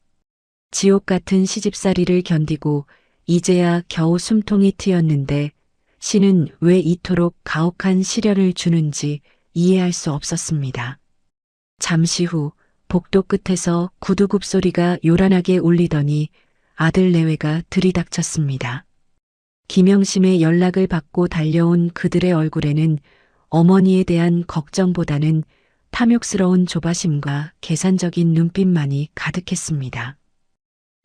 지옥 같은 시집살이를 견디고 이제야 겨우 숨통이 트였는데 신은 왜 이토록 가혹한 시련을 주는지 이해할 수 없었습니다. 잠시 후 복도 끝에서 구두굽 소리가 요란하게 울리더니 아들 내외가 들이닥쳤습니다. 김영심의 연락을 받고 달려온 그들의 얼굴에는 어머니에 대한 걱정보다는 탐욕스러운 조바심과 계산적인 눈빛만이 가득했습니다.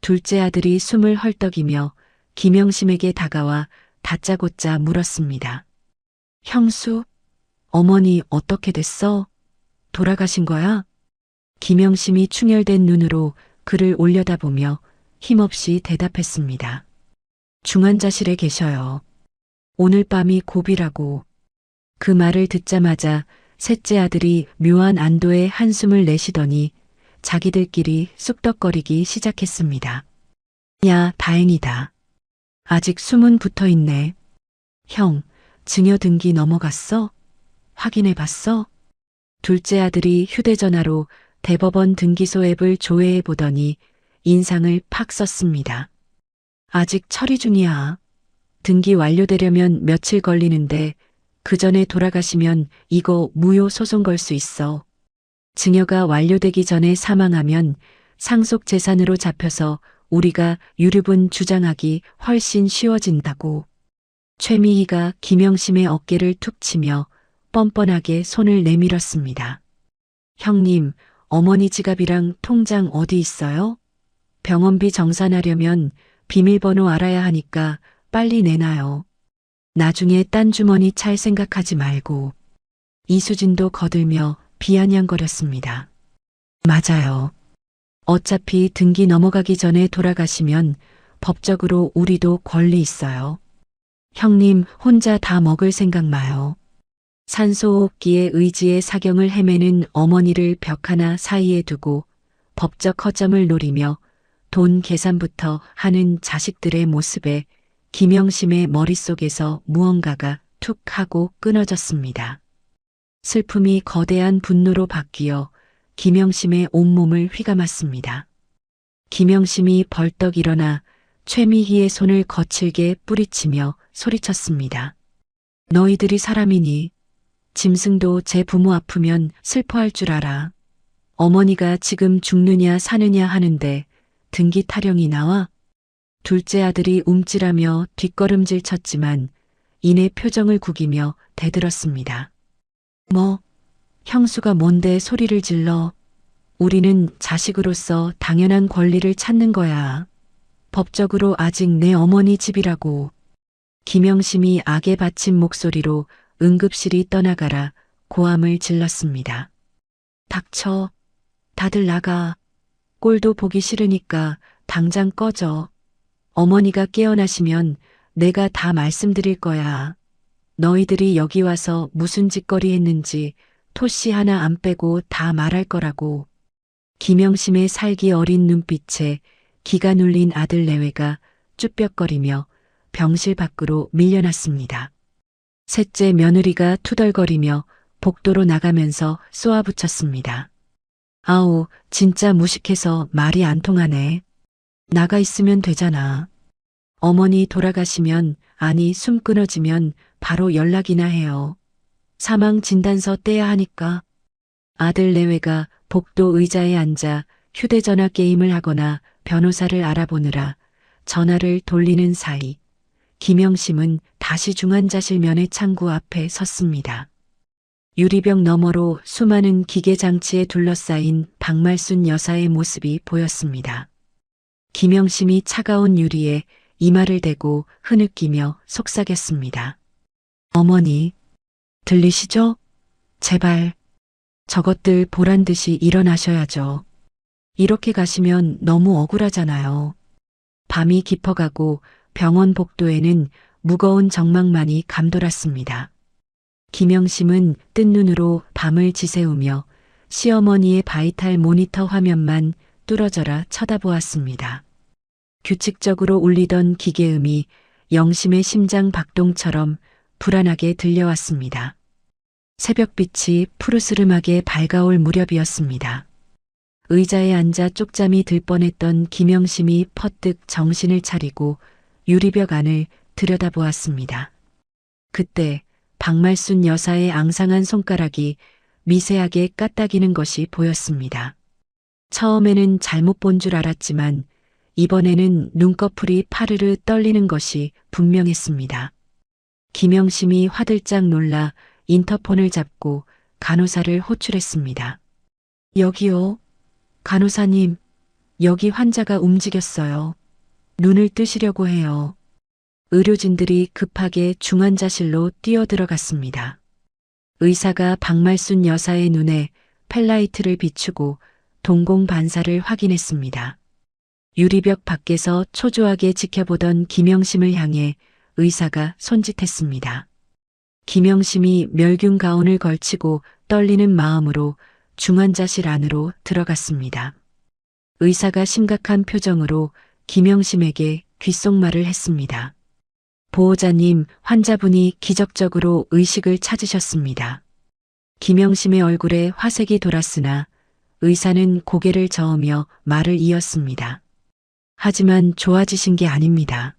둘째 아들이 숨을 헐떡이며 김영심에게 다가와 다짜고짜 물었습니다. 형수, 어머니 어떻게 됐어? 돌아가신 거야? 김영심이 충혈된 눈으로 그를 올려다보며 힘없이 대답했습니다. 중환자실에 계셔요. 오늘 밤이 고비라고. 그 말을 듣자마자 셋째 아들이 묘한 안도의 한숨을 내쉬더니 자기들끼리 쑥덕거리기 시작했습니다. 야, 다행이다. 아직 숨은 붙어 있네. 형, 증여 등기 넘어갔어? 확인해 봤어? 둘째 아들이 휴대전화로 대법원 등기소 앱을 조회해 보더니 인상을 팍 썼습니다. 아직 처리 중이야. 등기 완료되려면 며칠 걸리는데 그 전에 돌아가시면 이거 무효 소송 걸 수 있어. 증여가 완료되기 전에 사망하면 상속 재산으로 잡혀서 우리가 유류분 주장하기 훨씬 쉬워진다고. 최미희가 김영심의 어깨를 툭 치며 뻔뻔하게 손을 내밀었습니다. 형님, 어머니 지갑이랑 통장 어디 있어요? 병원비 정산하려면 비밀번호 알아야 하니까 빨리 내놔요. 나중에 딴 주머니 찰 생각하지 말고. 이수진도 거들며 비아냥거렸습니다. 맞아요. 어차피 등기 넘어가기 전에 돌아가시면 법적으로 우리도 권리 있어요. 형님 혼자 다 먹을 생각 마요. 산소호흡기에 의지의 사경을 헤매는 어머니를 벽 하나 사이에 두고 법적 허점을 노리며 돈 계산부터 하는 자식들의 모습에 김영심의 머릿속에서 무언가가 툭 하고 끊어졌습니다. 슬픔이 거대한 분노로 바뀌어 김영심의 온몸을 휘감았습니다. 김영심이 벌떡 일어나 최미희의 손을 거칠게 뿌리치며 소리쳤습니다. 너희들이 사람이니 짐승도 제 부모 아프면 슬퍼할 줄 알아. 어머니가 지금 죽느냐 사느냐 하는데 등기 타령이 나와? 둘째 아들이 움찔하며 뒷걸음질 쳤지만 이내 표정을 구기며 대들었습니다. 뭐, 형수가 뭔데 소리를 질러. 우리는 자식으로서 당연한 권리를 찾는 거야. 법적으로 아직 내 어머니 집이라고. 김영심이 악에 받친 목소리로 응급실이 떠나가라 고함을 질렀습니다. 닥쳐. 다들 나가. 꼴도 보기 싫으니까 당장 꺼져. 어머니가 깨어나시면 내가 다 말씀드릴 거야. 너희들이 여기 와서 무슨 짓거리 했는지 토씨 하나 안 빼고 다 말할 거라고. 김영심의 살기 어린 눈빛에 기가 눌린 아들 내외가 쭈뼛거리며 병실 밖으로 밀려났습니다. 셋째 며느리가 투덜거리며 복도로 나가면서 쏘아붙였습니다. 아우, 진짜 무식해서 말이 안 통하네. 나가 있으면 되잖아. 어머니 돌아가시면, 아니 숨 끊어지면 바로 연락이나 해요. 사망 진단서 떼야 하니까. 아들 내외가 복도 의자에 앉아 휴대전화 게임을 하거나 변호사를 알아보느라 전화를 돌리는 사이 김영심은 다시 중환자실 면회 창구 앞에 섰습니다. 유리벽 너머로 수많은 기계장치에 둘러싸인 박말순 여사의 모습이 보였습니다. 김영심이 차가운 유리에 이마를 대고 흐느끼며 속삭였습니다. 어머니, 들리시죠? 제발. 저것들 보란 듯이 일어나셔야죠. 이렇게 가시면 너무 억울하잖아요. 밤이 깊어가고 병원 복도에는 무거운 정막만이 감돌았습니다. 김영심은 뜬 눈으로 밤을 지새우며 시어머니의 바이탈 모니터 화면만 뚫어져라 쳐다보았습니다. 규칙적으로 울리던 기계음이 영심의 심장 박동처럼 불안하게 들려왔습니다. 새벽빛이 푸르스름하게 밝아올 무렵이었습니다. 의자에 앉아 쪽잠이 들 뻔했던 김영심이 퍼뜩 정신을 차리고 유리벽 안을 들여다보았습니다. 그때 박말순 여사의 앙상한 손가락이 미세하게 까딱이는 것이 보였습니다. 처음에는 잘못 본 줄 알았지만 이번에는 눈꺼풀이 파르르 떨리는 것이 분명했습니다. 김영심이 화들짝 놀라 인터폰을 잡고 간호사를 호출했습니다. 여기요. 간호사님, 여기 환자가 움직였어요. 눈을 뜨시려고 해요. 의료진들이 급하게 중환자실로 뛰어들어갔습니다. 의사가 박말순 여사의 눈에 펠라이트를 비추고 동공 반사를 확인했습니다. 유리벽 밖에서 초조하게 지켜보던 김영심을 향해 의사가 손짓했습니다. 김영심이 멸균 가운을 걸치고 떨리는 마음으로 중환자실 안으로 들어갔습니다. 의사가 심각한 표정으로 김영심에게 귓속말을 했습니다. 보호자님, 환자분이 기적적으로 의식을 찾으셨습니다. 김영심의 얼굴에 화색이 돌았으나 의사는 고개를 저으며 말을 이었습니다. 하지만 좋아지신 게 아닙니다.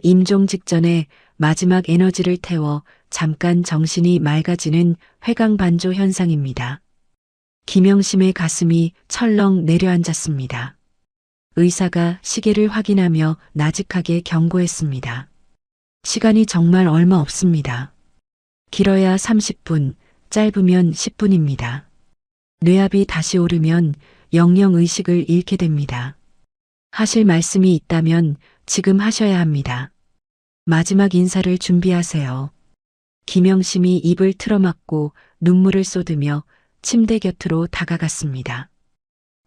임종 직전에 마지막 에너지를 태워 잠깐 정신이 맑아지는 회광반조 현상입니다. 김영심의 가슴이 철렁 내려앉았습니다. 의사가 시계를 확인하며 나직하게 경고했습니다. 시간이 정말 얼마 없습니다. 길어야 30분, 짧으면 10분입니다. 뇌압이 다시 오르면 영영 의식을 잃게 됩니다. 하실 말씀이 있다면 지금 하셔야 합니다. 마지막 인사를 준비하세요. 김영심이 입을 틀어막고 눈물을 쏟으며 침대 곁으로 다가갔습니다.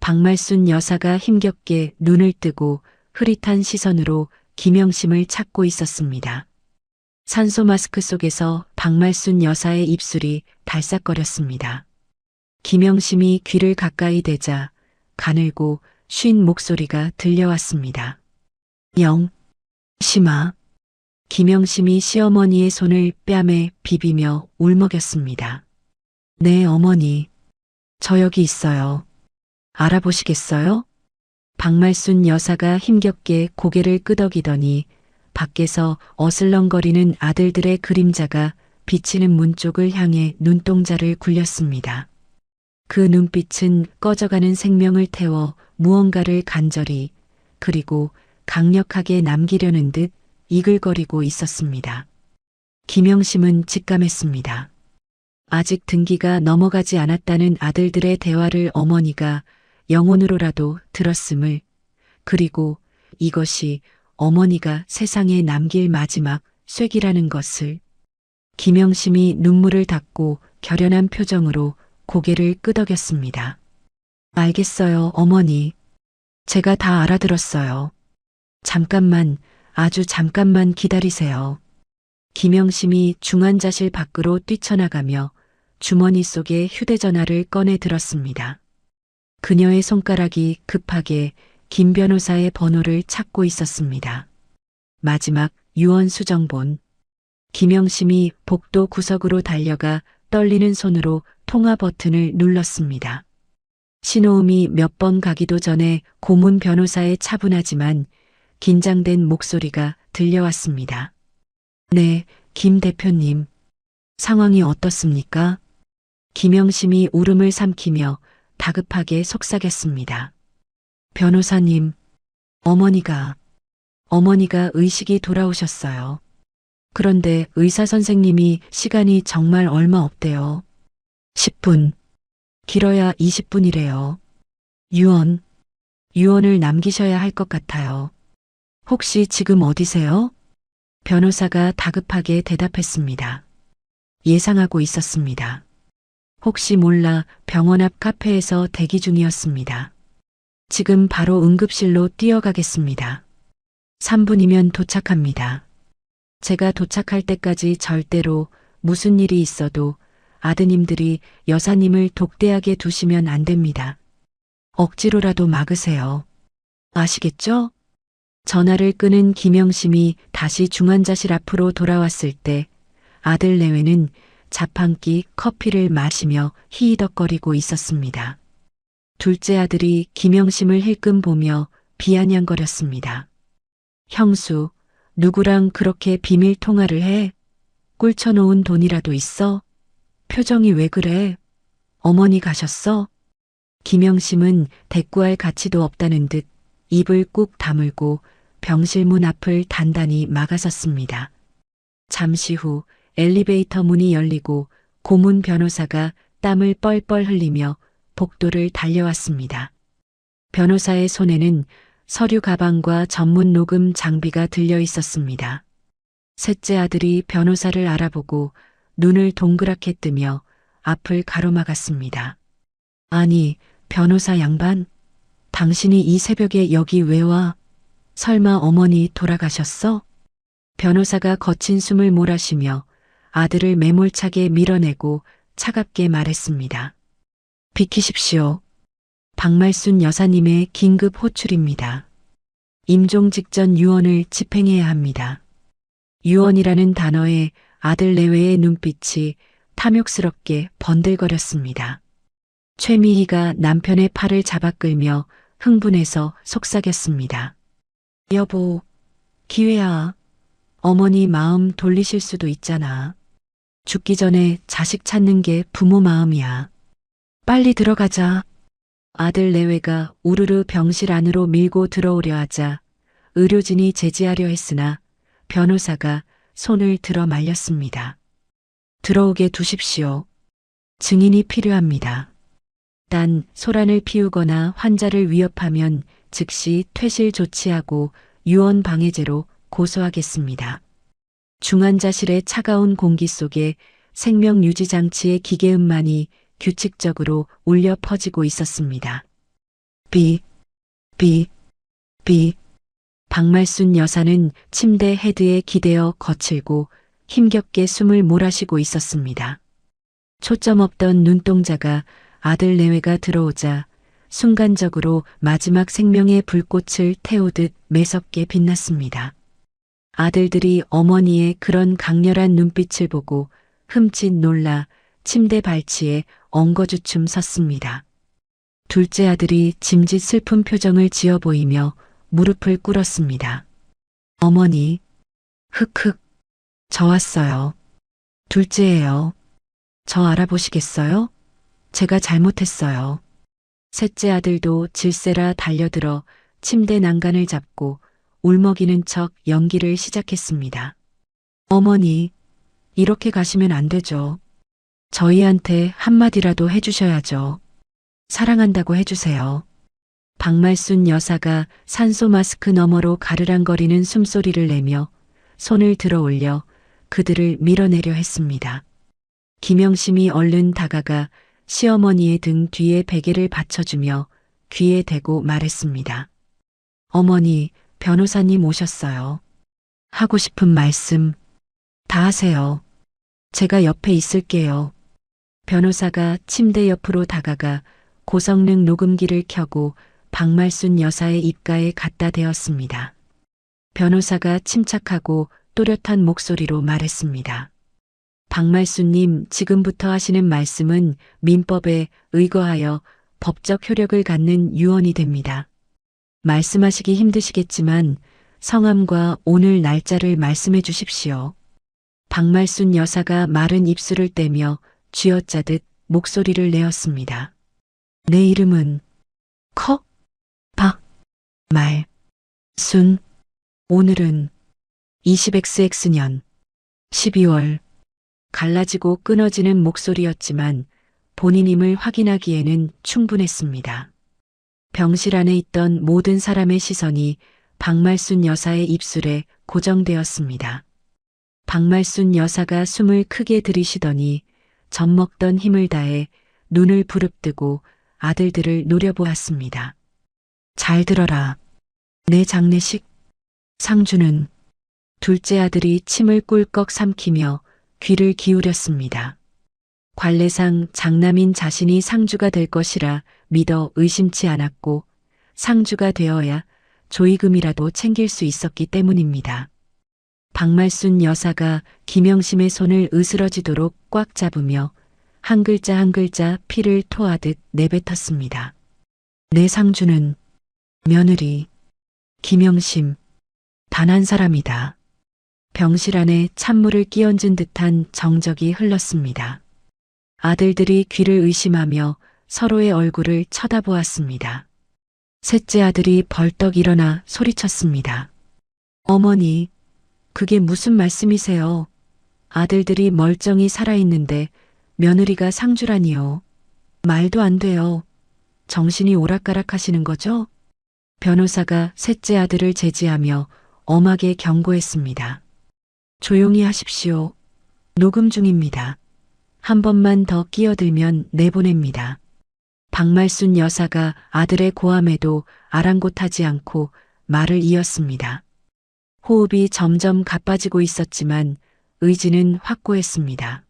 박말순 여사가 힘겹게 눈을 뜨고 흐릿한 시선으로 김영심을 찾고 있었습니다. 산소 마스크 속에서 박말순 여사의 입술이 달싹거렸습니다. 김영심이 귀를 가까이 대자 가늘고 쉰 목소리가 들려왔습니다. 심아. 김영심이 시어머니의 손을 뺨에 비비며 울먹였습니다. 네, 어머니. 저 여기 있어요. 알아보시겠어요? 박말순 여사가 힘겹게 고개를 끄덕이더니 밖에서 어슬렁거리는 아들들의 그림자가 비치는 문 쪽을 향해 눈동자를 굴렸습니다. 그 눈빛은 꺼져가는 생명을 태워 무언가를 간절히 그리고 강력하게 남기려는 듯 이글거리고 있었습니다. 김영심은 직감했습니다. 아직 등기가 넘어가지 않았다는 아들들의 대화를 어머니가 영혼으로라도 들었음을, 그리고 이것이 어머니가 세상에 남길 마지막 쐐기라는 것을. 김영심이 눈물을 닦고 결연한 표정으로 고개를 끄덕였습니다. 알겠어요, 어머니. 제가 다 알아들었어요. 잠깐만, 아주 잠깐만 기다리세요. 김영심이 중환자실 밖으로 뛰쳐나가며 주머니 속에 휴대전화를 꺼내 들었습니다. 그녀의 손가락이 급하게 김 변호사의 번호를 찾고 있었습니다. 마지막 유언 수정본. 김영심이 복도 구석으로 달려가 떨리는 손으로 통화 버튼을 눌렀습니다. 신호음이 몇 번 가기도 전에 고문 변호사의 차분하지만 긴장된 목소리가 들려왔습니다. 네, 김 대표님. 상황이 어떻습니까? 김영심이 울음을 삼키며 다급하게 속삭였습니다. 변호사님, 어머니가 의식이 돌아오셨어요. 그런데 의사 선생님이 시간이 정말 얼마 없대요. 10분, 길어야 20분이래요. 유언을 남기셔야 할 것 같아요. 혹시 지금 어디세요? 변호사가 다급하게 대답했습니다. 예상하고 있었습니다. 혹시 몰라 병원 앞 카페에서 대기 중이었습니다. 지금 바로 응급실로 뛰어가겠습니다. 3분이면 도착합니다. 제가 도착할 때까지 절대로 무슨 일이 있어도 아드님들이 여사님을 독대하게 두시면 안 됩니다. 억지로라도 막으세요. 아시겠죠? 전화를 끄는 김영심이 다시 중환자실 앞으로 돌아왔을 때 아들 내외는 자판기 커피를 마시며 히히덕거리고 있었습니다. 둘째 아들이 김영심을 힐끔 보며 비아냥거렸습니다. 형수, 누구랑 그렇게 비밀 통화를 해? 꿀쳐놓은 돈이라도 있어? 표정이 왜 그래? 어머니 가셨어? 김영심은 대꾸할 가치도 없다는 듯 입을 꾹 다물고 병실 문 앞을 단단히 막아섰습니다. 잠시 후 엘리베이터 문이 열리고 고문 변호사가 땀을 뻘뻘 흘리며 복도를 달려왔습니다. 변호사의 손에는 서류 가방과 전문 녹음 장비가 들려 있었습니다. 셋째 아들이 변호사를 알아보고 눈을 동그랗게 뜨며 앞을 가로막았습니다. 아니, 변호사 양반, 당신이 이 새벽에 여기 왜 와? 설마 어머니 돌아가셨어? 변호사가 거친 숨을 몰아쉬며 아들을 매몰차게 밀어내고 차갑게 말했습니다. 비키십시오. 박말순 여사님의 긴급 호출입니다. 임종 직전 유언을 집행해야 합니다. 유언이라는 단어에 아들 내외의 눈빛이 탐욕스럽게 번들거렸습니다. 최미희가 남편의 팔을 잡아 끌며 흥분해서 속삭였습니다. 여보, 기회야. 어머니 마음 돌리실 수도 있잖아. 죽기 전에 자식 찾는 게 부모 마음이야. 빨리 들어가자. 아들 내외가 우르르 병실 안으로 밀고 들어오려 하자 의료진이 제지하려 했으나 변호사가 손을 들어 말렸습니다. 들어오게 두십시오. 증인이 필요합니다. 단 소란을 피우거나 환자를 위협하면 즉시 퇴실 조치하고 유언 방해죄로 고소하겠습니다. 중환자실의 차가운 공기 속에 생명 유지 장치의 기계음만이 규칙적으로 울려 퍼지고 있었습니다. 비. 박말순 여사는 침대 헤드에 기대어 거칠고 힘겹게 숨을 몰아쉬고 있었습니다. 초점 없던 눈동자가 아들 내외가 들어오자 순간적으로 마지막 생명의 불꽃을 태우듯 매섭게 빛났습니다. 아들들이 어머니의 그런 강렬한 눈빛을 보고 흠칫 놀라 침대 발치에 엉거주춤 섰습니다. 둘째 아들이 짐짓 슬픈 표정을 지어 보이며 무릎을 꿇었습니다. 어머니, 흑흑, 저 왔어요. 둘째예요. 저 알아보시겠어요? 제가 잘못했어요. 셋째 아들도 질세라 달려들어 침대 난간을 잡고 울먹이는 척 연기를 시작했습니다. 어머니, 이렇게 가시면 안 되죠. 저희한테 한마디라도 해주셔야죠. 사랑한다고 해주세요. 박말순 여사가 산소 마스크 너머로 가르랑거리는 숨소리를 내며 손을 들어 올려 그들을 밀어내려 했습니다. 김영심이 얼른 다가가 시어머니의 등 뒤에 베개를 받쳐주며 귀에 대고 말했습니다. 어머니, 변호사님 오셨어요. 하고 싶은 말씀 다 하세요. 제가 옆에 있을게요. 변호사가 침대 옆으로 다가가 고성능 녹음기를 켜고 박말순 여사의 입가에 갖다 대었습니다. 변호사가 침착하고 또렷한 목소리로 말했습니다. 박말순님, 지금부터 하시는 말씀은 민법에 의거하여 법적 효력을 갖는 유언이 됩니다. 말씀하시기 힘드시겠지만 성함과 오늘 날짜를 말씀해 주십시오. 박말순 여사가 마른 입술을 떼며 쥐어짜듯 목소리를 내었습니다. 내 이름은 박말순. 오늘은 20XX년 12월. 갈라지고 끊어지는 목소리였지만 본인임을 확인하기에는 충분했습니다. 병실 안에 있던 모든 사람의 시선이 박말순 여사의 입술에 고정되었습니다. 박말순 여사가 숨을 크게 들이쉬더니 젖먹던 힘을 다해 눈을 부릅뜨고 아들들을 노려보았습니다. 잘 들어라. 내 장례식 상주는. 둘째 아들이 침을 꿀꺽 삼키며 귀를 기울였습니다. 관례상 장남인 자신이 상주가 될 것이라 믿어 의심치 않았고 상주가 되어야 조의금이라도 챙길 수 있었기 때문입니다. 박말순 여사가 김영심의 손을 으스러지도록 꽉 잡으며 한 글자 한 글자 피를 토하듯 내뱉었습니다. 내 상주는 며느리 김영심 단 한 사람이다. 병실 안에 찬물을 끼얹은 듯한 정적이 흘렀습니다. 아들들이 귀를 의심하며 서로의 얼굴을 쳐다보았습니다. 셋째 아들이 벌떡 일어나 소리쳤습니다. 어머니, 그게 무슨 말씀이세요? 아들들이 멀쩡히 살아있는데 며느리가 상주라니요. 말도 안 돼요. 정신이 오락가락하시는 거죠? 변호사가 셋째 아들을 제지하며 엄하게 경고했습니다. 조용히 하십시오. 녹음 중입니다. 한 번만 더 끼어들면 내보냅니다. 박말순 여사가 아들의 고함에도 아랑곳하지 않고 말을 이었습니다. 호흡이 점점 가빠지고 있었지만 의지는 확고했습니다.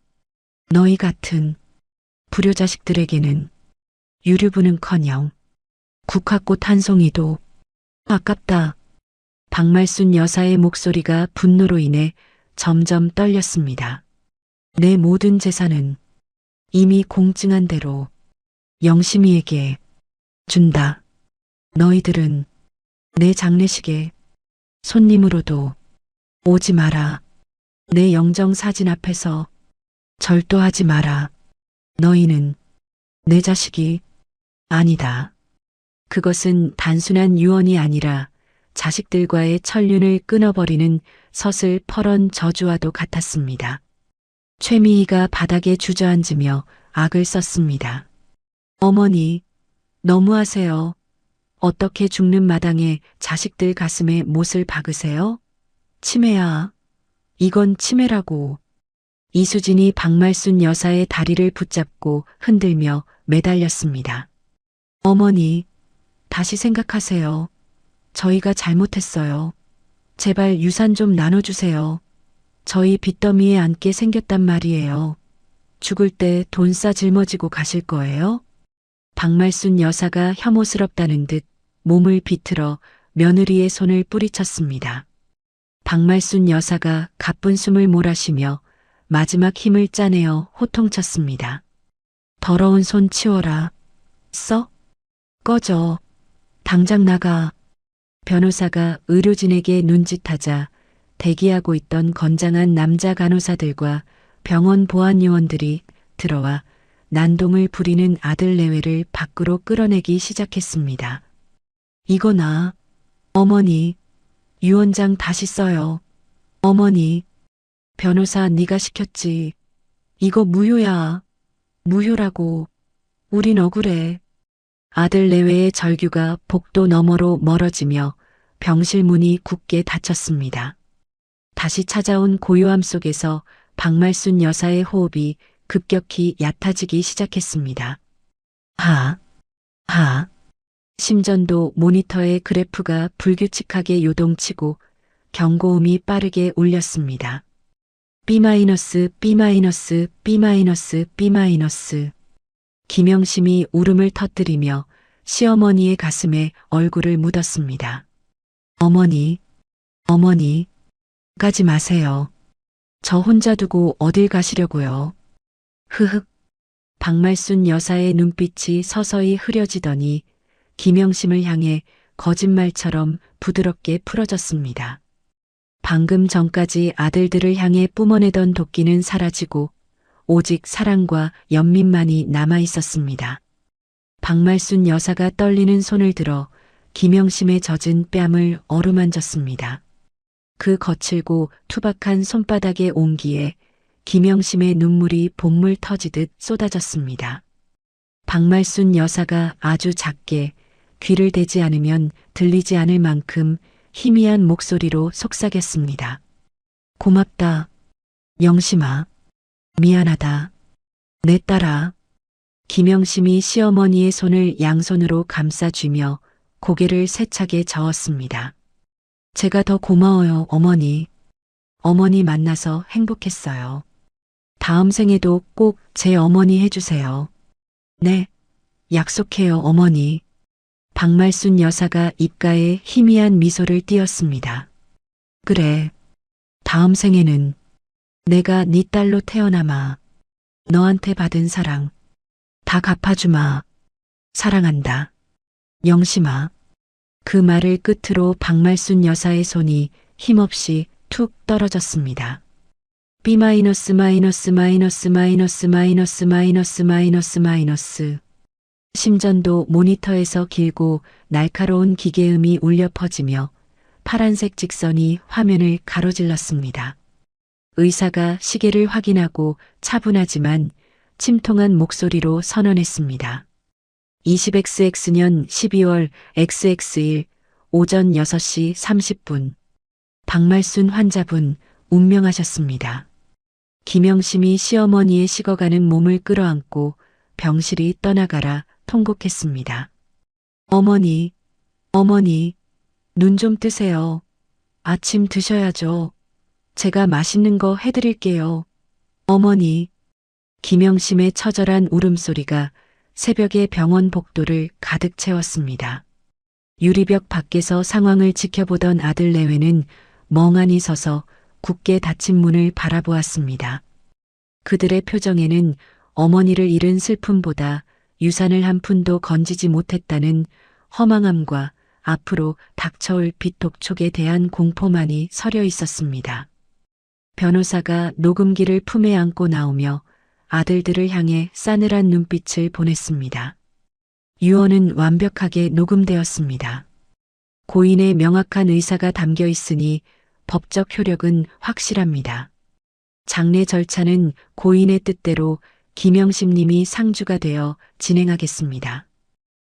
너희 같은 불효자식들에게는 유류분은커녕 국화꽃 한 송이도 아깝다. 박말순 여사의 목소리가 분노로 인해 점점 떨렸습니다. 내 모든 재산은 이미 공증한 대로 영심이에게 준다. 너희들은 내 장례식에 손님으로도 오지 마라. 내 영정 사진 앞에서 절도하지 마라. 너희는 내 자식이 아니다. 그것은 단순한 유언이 아니라 자식들과의 천륜을 끊어버리는 서슬퍼런 저주와도 같았습니다. 최미희가 바닥에 주저앉으며 악을 썼습니다. 어머니, 너무하세요. 어떻게 죽는 마당에 자식들 가슴에 못을 박으세요? 치매야. 이건 치매라고. 이수진이 박말순 여사의 다리를 붙잡고 흔들며 매달렸습니다. 어머니, 다시 생각하세요. 저희가 잘못했어요. 제발 유산 좀 나눠주세요. 저희 빚더미에 앉게 생겼단 말이에요. 죽을 때 돈 싸 짊어지고 가실 거예요? 박말순 여사가 혐오스럽다는 듯 몸을 비틀어 며느리의 손을 뿌리쳤습니다. 박말순 여사가 가쁜 숨을 몰아쉬며 마지막 힘을 짜내어 호통쳤습니다. 더러운 손 치워라. 꺼져. 당장 나가. 변호사가 의료진에게 눈짓하자 대기하고 있던 건장한 남자 간호사들과 병원 보안요원들이 들어와 난동을 부리는 아들 내외를 밖으로 끌어내기 시작했습니다. 이거 나. 어머니. 유언장 다시 써요. 어머니. 변호사 네가 시켰지. 이거 무효야. 무효라고. 우린 억울해. 아들 내외의 절규가 복도 너머로 멀어지며 병실 문이 굳게 닫혔습니다. 다시 찾아온 고요함 속에서 박말순 여사의 호흡이 급격히 얕아지기 시작했습니다. 심전도 모니터의 그래프가 불규칙하게 요동치고 경고음이 빠르게 울렸습니다. B-, B-, B-, B-. 김영심이 울음을 터뜨리며 시어머니의 가슴에 얼굴을 묻었습니다. 어머니, 가지 마세요. 저 혼자 두고 어딜 가시려고요. 흐흑. 박말순 여사의 눈빛이 서서히 흐려지더니 김영심을 향해 거짓말처럼 부드럽게 풀어졌습니다. 방금 전까지 아들들을 향해 뿜어내던 도끼는 사라지고 오직 사랑과 연민만이 남아 있었습니다. 박말순 여사가 떨리는 손을 들어 김영심의 젖은 뺨을 어루만졌습니다. 그 거칠고 투박한 손바닥의 온기에 김영심의 눈물이 본물 터지듯 쏟아졌습니다. 박말순 여사가 아주 작게 귀를 대지 않으면 들리지 않을 만큼 희미한 목소리로 속삭였습니다. 고맙다. 영심아. 미안하다. 내 딸아. 김영심이 시어머니의 손을 양손으로 감싸쥐며 고개를 세차게 저었습니다. 제가 더 고마워요, 어머니. 어머니 만나서 행복했어요. 다음 생에도 꼭 제 어머니 해주세요. 네, 약속해요, 어머니. 박말순 여사가 입가에 희미한 미소를 띄었습니다. 그래, 다음 생에는 내가 네 딸로 태어나마 너한테 받은 사랑 다 갚아주마. 사랑한다. 영심아. 그 말을 끝으로 박말순 여사의 손이 힘없이 툭 떨어졌습니다. B-, 심전도 모니터에서 길고 날카로운 기계음이 울려 퍼지며 파란색 직선이 화면을 가로질렀습니다. 의사가 시계를 확인하고 차분하지만 침통한 목소리로 선언했습니다. 20XX 년 12월 XX1 오전 6시 30분 박말순 환자분 운명하셨습니다. 김영심이 시어머니의 식어가는 몸을 끌어안고 병실이 떠나가라 통곡했습니다. 어머니, 눈 좀 뜨세요. 아침 드셔야죠. 제가 맛있는 거 해드릴게요. 어머니. 김영심의 처절한 울음소리가 새벽의 병원 복도를 가득 채웠습니다. 유리벽 밖에서 상황을 지켜보던 아들 내외는 멍하니 서서 굳게 닫힌 문을 바라보았습니다. 그들의 표정에는 어머니를 잃은 슬픔보다 유산을 한 푼도 건지지 못했다는 허망함과 앞으로 닥쳐올 비톡촉에 대한 공포만이 서려 있었습니다. 변호사가 녹음기를 품에 안고 나오며 아들들을 향해 싸늘한 눈빛을 보냈습니다. 유언은 완벽하게 녹음되었습니다. 고인의 명확한 의사가 담겨 있으니 법적 효력은 확실합니다. 장례 절차는 고인의 뜻대로 김영심 님이 상주가 되어 진행하겠습니다.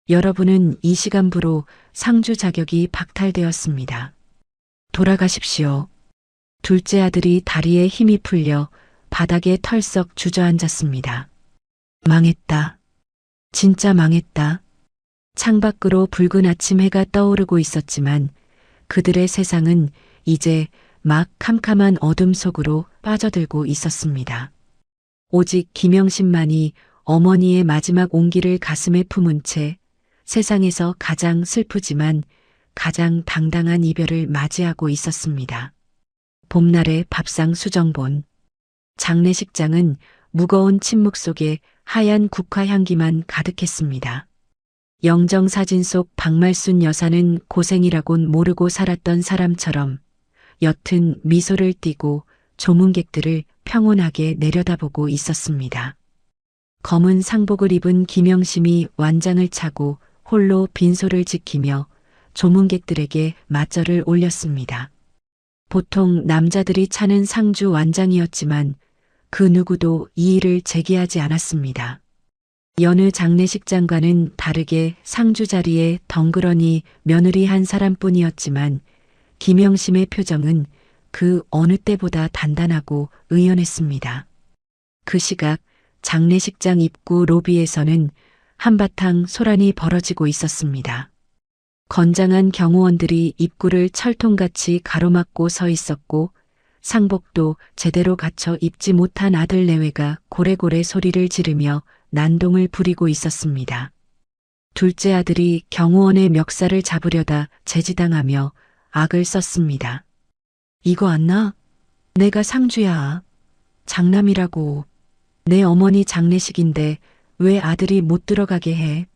여러분은 이 시간부로 상주 자격이 박탈되었습니다. 돌아가십시오. 둘째 아들이 다리에 힘이 풀려 바닥에 털썩 주저앉았습니다. 망했다. 진짜 망했다. 창밖으로 붉은 아침 해가 떠오르고 있었지만 그들의 세상은 이제 막 캄캄한 어둠 속으로 빠져들고 있었습니다. 오직 김영심만이 어머니의 마지막 온기를 가슴에 품은 채 세상에서 가장 슬프지만 가장 당당한 이별을 맞이하고 있었습니다. 봄날의 밥상 수정본. 장례식장은 무거운 침묵 속에 하얀 국화 향기만 가득했습니다. 영정사진 속 박말순 여사는 고생이라곤 모르고 살았던 사람처럼 옅은 미소를 띠고 조문객들을 평온하게 내려다보고 있었습니다. 검은 상복을 입은 김영심이 완장을 차고 홀로 빈소를 지키며 조문객들에게 맞절을 올렸습니다. 보통 남자들이 차는 상주 완장이었지만 그 누구도 이 일을 제기하지 않았습니다. 여느 장례식장과는 다르게 상주 자리에 덩그러니 며느리 한 사람뿐이었지만 김영심의 표정은 그 어느 때보다 단단하고 의연했습니다. 그 시각 장례식장 입구 로비에서는 한바탕 소란이 벌어지고 있었습니다. 건장한 경호원들이 입구를 철통같이 가로막고 서 있었고 상복도 제대로 갖춰 입지 못한 아들 내외가 고래고래 소리를 지르며 난동을 부리고 있었습니다. 둘째 아들이 경호원의 멱살을 잡으려다 제지당하며 악을 썼습니다. 이거 안 나? 내가 상주야. 장남이라고. 내 어머니 장례식인데 왜 아들이 못 들어가게 해?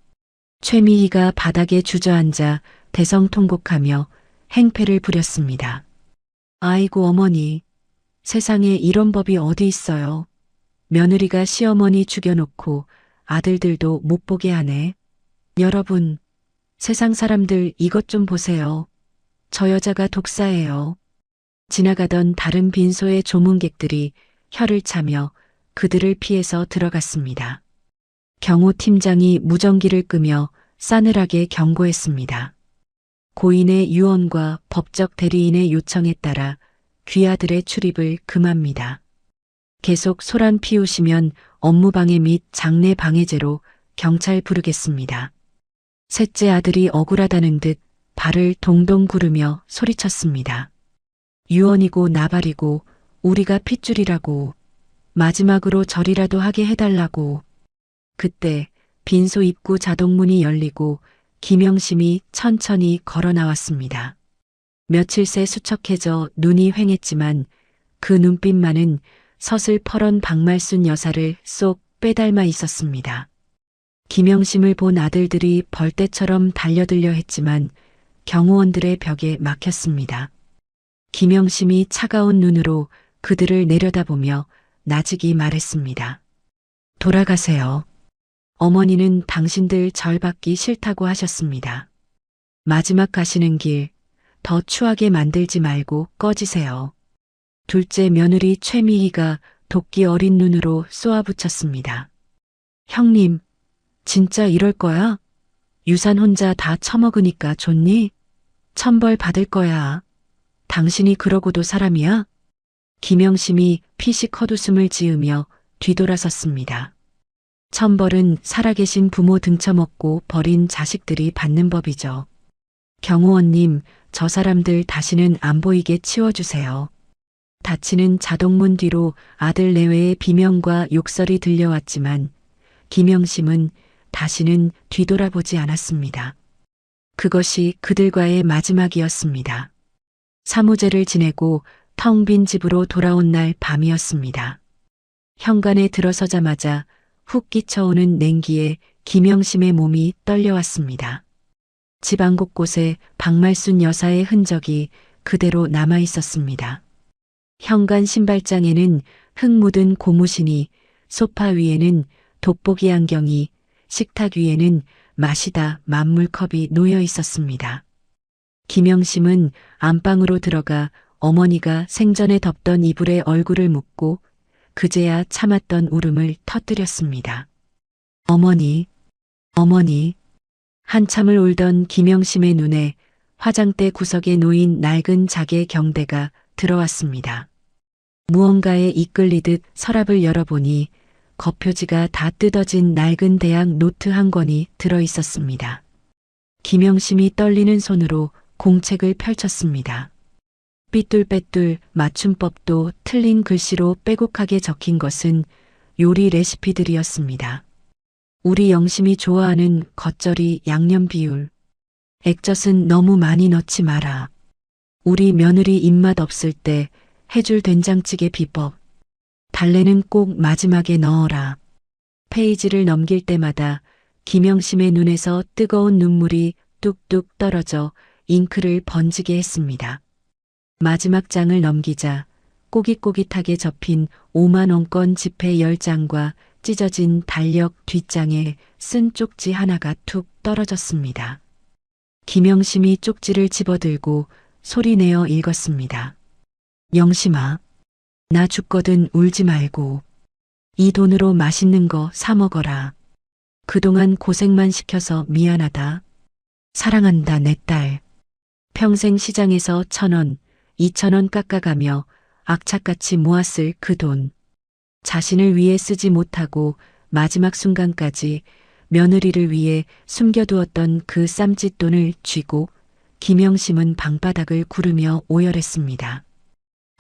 최미희가 바닥에 주저앉아 대성통곡하며 행패를 부렸습니다. 아이고 어머니, 세상에 이런 법이 어디 있어요. 며느리가 시어머니 죽여놓고 아들들도 못 보게 하네. 여러분, 세상 사람들 이것 좀 보세요. 저 여자가 독사예요. 지나가던 다른 빈소의 조문객들이 혀를 차며 그들을 피해서 들어갔습니다. 경호팀장이 무전기를 끄며 싸늘하게 경고했습니다. 고인의 유언과 법적 대리인의 요청에 따라 귀아들의 출입을 금합니다. 계속 소란 피우시면 업무방해 및 장례 방해죄로 경찰 부르겠습니다. 셋째 아들이 억울하다는 듯 발을 동동 구르며 소리쳤습니다. 유언이고 나발이고 우리가 핏줄이라고 마지막으로 절이라도 하게 해달라고. 그때 빈소 입구 자동문이 열리고 김영심이 천천히 걸어 나왔습니다. 며칠 새 수척해져 눈이 휑했지만 그 눈빛만은 서슬퍼런 박말순 여사를 쏙 빼닮아 있었습니다. 김영심을 본 아들들이 벌떼처럼 달려들려 했지만 경호원들의 벽에 막혔습니다. 김영심이 차가운 눈으로 그들을 내려다보며 나직이 말했습니다. 돌아가세요. 어머니는 당신들 절 받기 싫다고 하셨습니다. 마지막 가시는 길 더 추하게 만들지 말고 꺼지세요. 둘째 며느리 최미희가 도끼 어린 눈으로 쏘아붙였습니다. 형님, 진짜 이럴 거야? 유산 혼자 다 처먹으니까 좋니? 천벌 받을 거야. 당신이 그러고도 사람이야? 김영심이 피식 헛웃음을 지으며 뒤돌아섰습니다. 천벌은 살아계신 부모 등쳐먹고 버린 자식들이 받는 법이죠. 경호원님, 저 사람들 다시는 안 보이게 치워주세요. 닫히는 자동문 뒤로 아들 내외의 비명과 욕설이 들려왔지만 김영심은 다시는 뒤돌아보지 않았습니다. 그것이 그들과의 마지막이었습니다. 사무제를 지내고 텅 빈 집으로 돌아온 날 밤이었습니다. 현관에 들어서자마자 훅 끼쳐오는 냉기에 김영심의 몸이 떨려왔습니다. 집안 곳곳에 박말순 여사의 흔적이 그대로 남아 있었습니다. 현관 신발장에는 흙 묻은 고무신이, 소파 위에는 돋보기 안경이, 식탁 위에는 마시다 만물컵이 놓여 있었습니다. 김영심은 안방으로 들어가 어머니가 생전에 덮던 이불에 얼굴을 묻고 그제야 참았던 울음을 터뜨렸습니다. 어머니, 어머니. 한참을 울던 김영심의 눈에 화장대 구석에 놓인 낡은 자개 경대가 들어왔습니다. 무언가에 이끌리듯 서랍을 열어보니 겉표지가 다 뜯어진 낡은 대학 노트 한 권이 들어 있었습니다. 김영심이 떨리는 손으로 공책을 펼쳤습니다. 삐뚤빼뚤 맞춤법도 틀린 글씨로 빼곡하게 적힌 것은 요리 레시피들이었습니다. 우리 영심이 좋아하는 겉절이 양념 비율. 액젓은 너무 많이 넣지 마라. 우리 며느리 입맛 없을 때 해줄 된장찌개 비법. 달래는 꼭 마지막에 넣어라. 페이지를 넘길 때마다 김영심의 눈에서 뜨거운 눈물이 뚝뚝 떨어져 잉크를 번지게 했습니다. 마지막 장을 넘기자 꼬깃꼬깃하게 접힌 5만 원권 지폐 10장과 찢어진 달력 뒷장에 쓴 쪽지 하나가 툭 떨어졌습니다. 김영심이 쪽지를 집어들고 소리내어 읽었습니다. 영심아, 나 죽거든 울지 말고 이 돈으로 맛있는 거 사 먹어라. 그동안 고생만 시켜서 미안하다. 사랑한다 내 딸. 평생 시장에서 1,000원, 2,000원 깎아가며 악착같이 모았을 그 돈. 자신을 위해 쓰지 못하고 마지막 순간까지 며느리를 위해 숨겨두었던 그 쌈짓돈을 쥐고 김영심은 방바닥을 구르며 오열했습니다.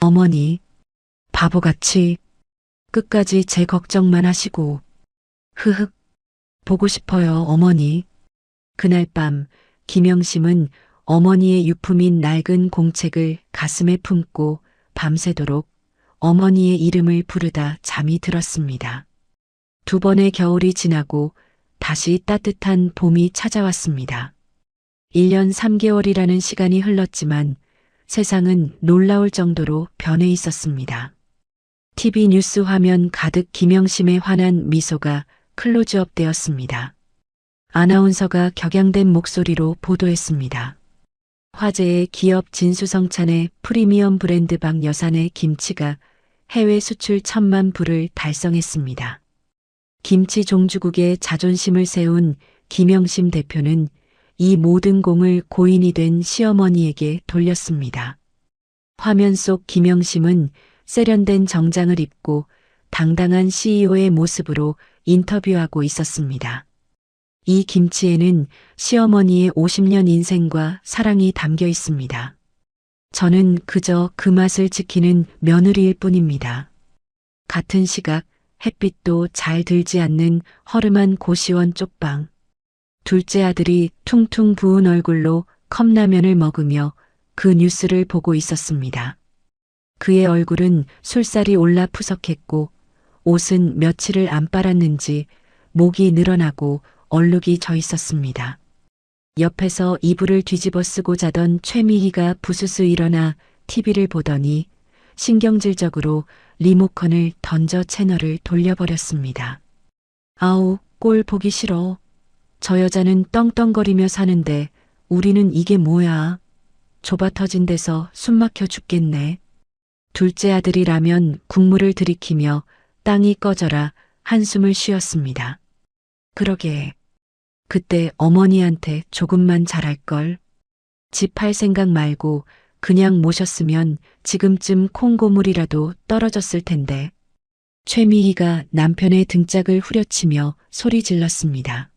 어머니, 바보같이 끝까지 제 걱정만 하시고. 흐흑, 보고 싶어요 어머니. 그날 밤 김영심은 어머니의 유품인 낡은 공책을 가슴에 품고 밤새도록 어머니의 이름을 부르다 잠이 들었습니다. 2번의 겨울이 지나고 다시 따뜻한 봄이 찾아왔습니다. 1년 3개월이라는 시간이 흘렀지만 세상은 놀라울 정도로 변해 있었습니다. TV 뉴스 화면 가득 김영심의 환한 미소가 클로즈업 되었습니다. 아나운서가 격양된 목소리로 보도했습니다. 화제의 기업 진수성찬의 프리미엄 브랜드 박 여산의 김치가 해외 수출 1,000만 불을 달성했습니다. 김치 종주국의 자존심을 세운 김영심 대표는 이 모든 공을 고인이 된 시어머니에게 돌렸습니다. 화면 속 김영심은 세련된 정장을 입고 당당한 CEO의 모습으로 인터뷰하고 있었습니다. 이 김치에는 시어머니의 50년 인생과 사랑이 담겨 있습니다. 저는 그저 그 맛을 지키는 며느리일 뿐입니다. 같은 시각 햇빛도 잘 들지 않는 허름한 고시원 쪽방. 둘째 아들이 퉁퉁 부은 얼굴로 컵라면을 먹으며 그 뉴스를 보고 있었습니다. 그의 얼굴은 술살이 올라 푸석했고 옷은 며칠을 안 빨았는지 목이 늘어나고 얼룩이 져 있었습니다. 옆에서 이불을 뒤집어 쓰고 자던 최미희가 부스스 일어나 TV를 보더니 신경질적으로 리모컨을 던져 채널을 돌려버렸습니다. 아우, 꼴 보기 싫어. 저 여자는 떵떵거리며 사는데 우리는 이게 뭐야. 좁아 터진 데서 숨 막혀 죽겠네. 둘째 아들이 라면 국물을 들이키며 땅이 꺼져라 한숨을 쉬었습니다. 그러게. 그때 어머니한테 조금만 잘할걸. 집 팔 생각 말고 그냥 모셨으면 지금쯤 콩고물이라도 떨어졌을 텐데. 최미희가 남편의 등짝을 후려치며 소리 질렀습니다.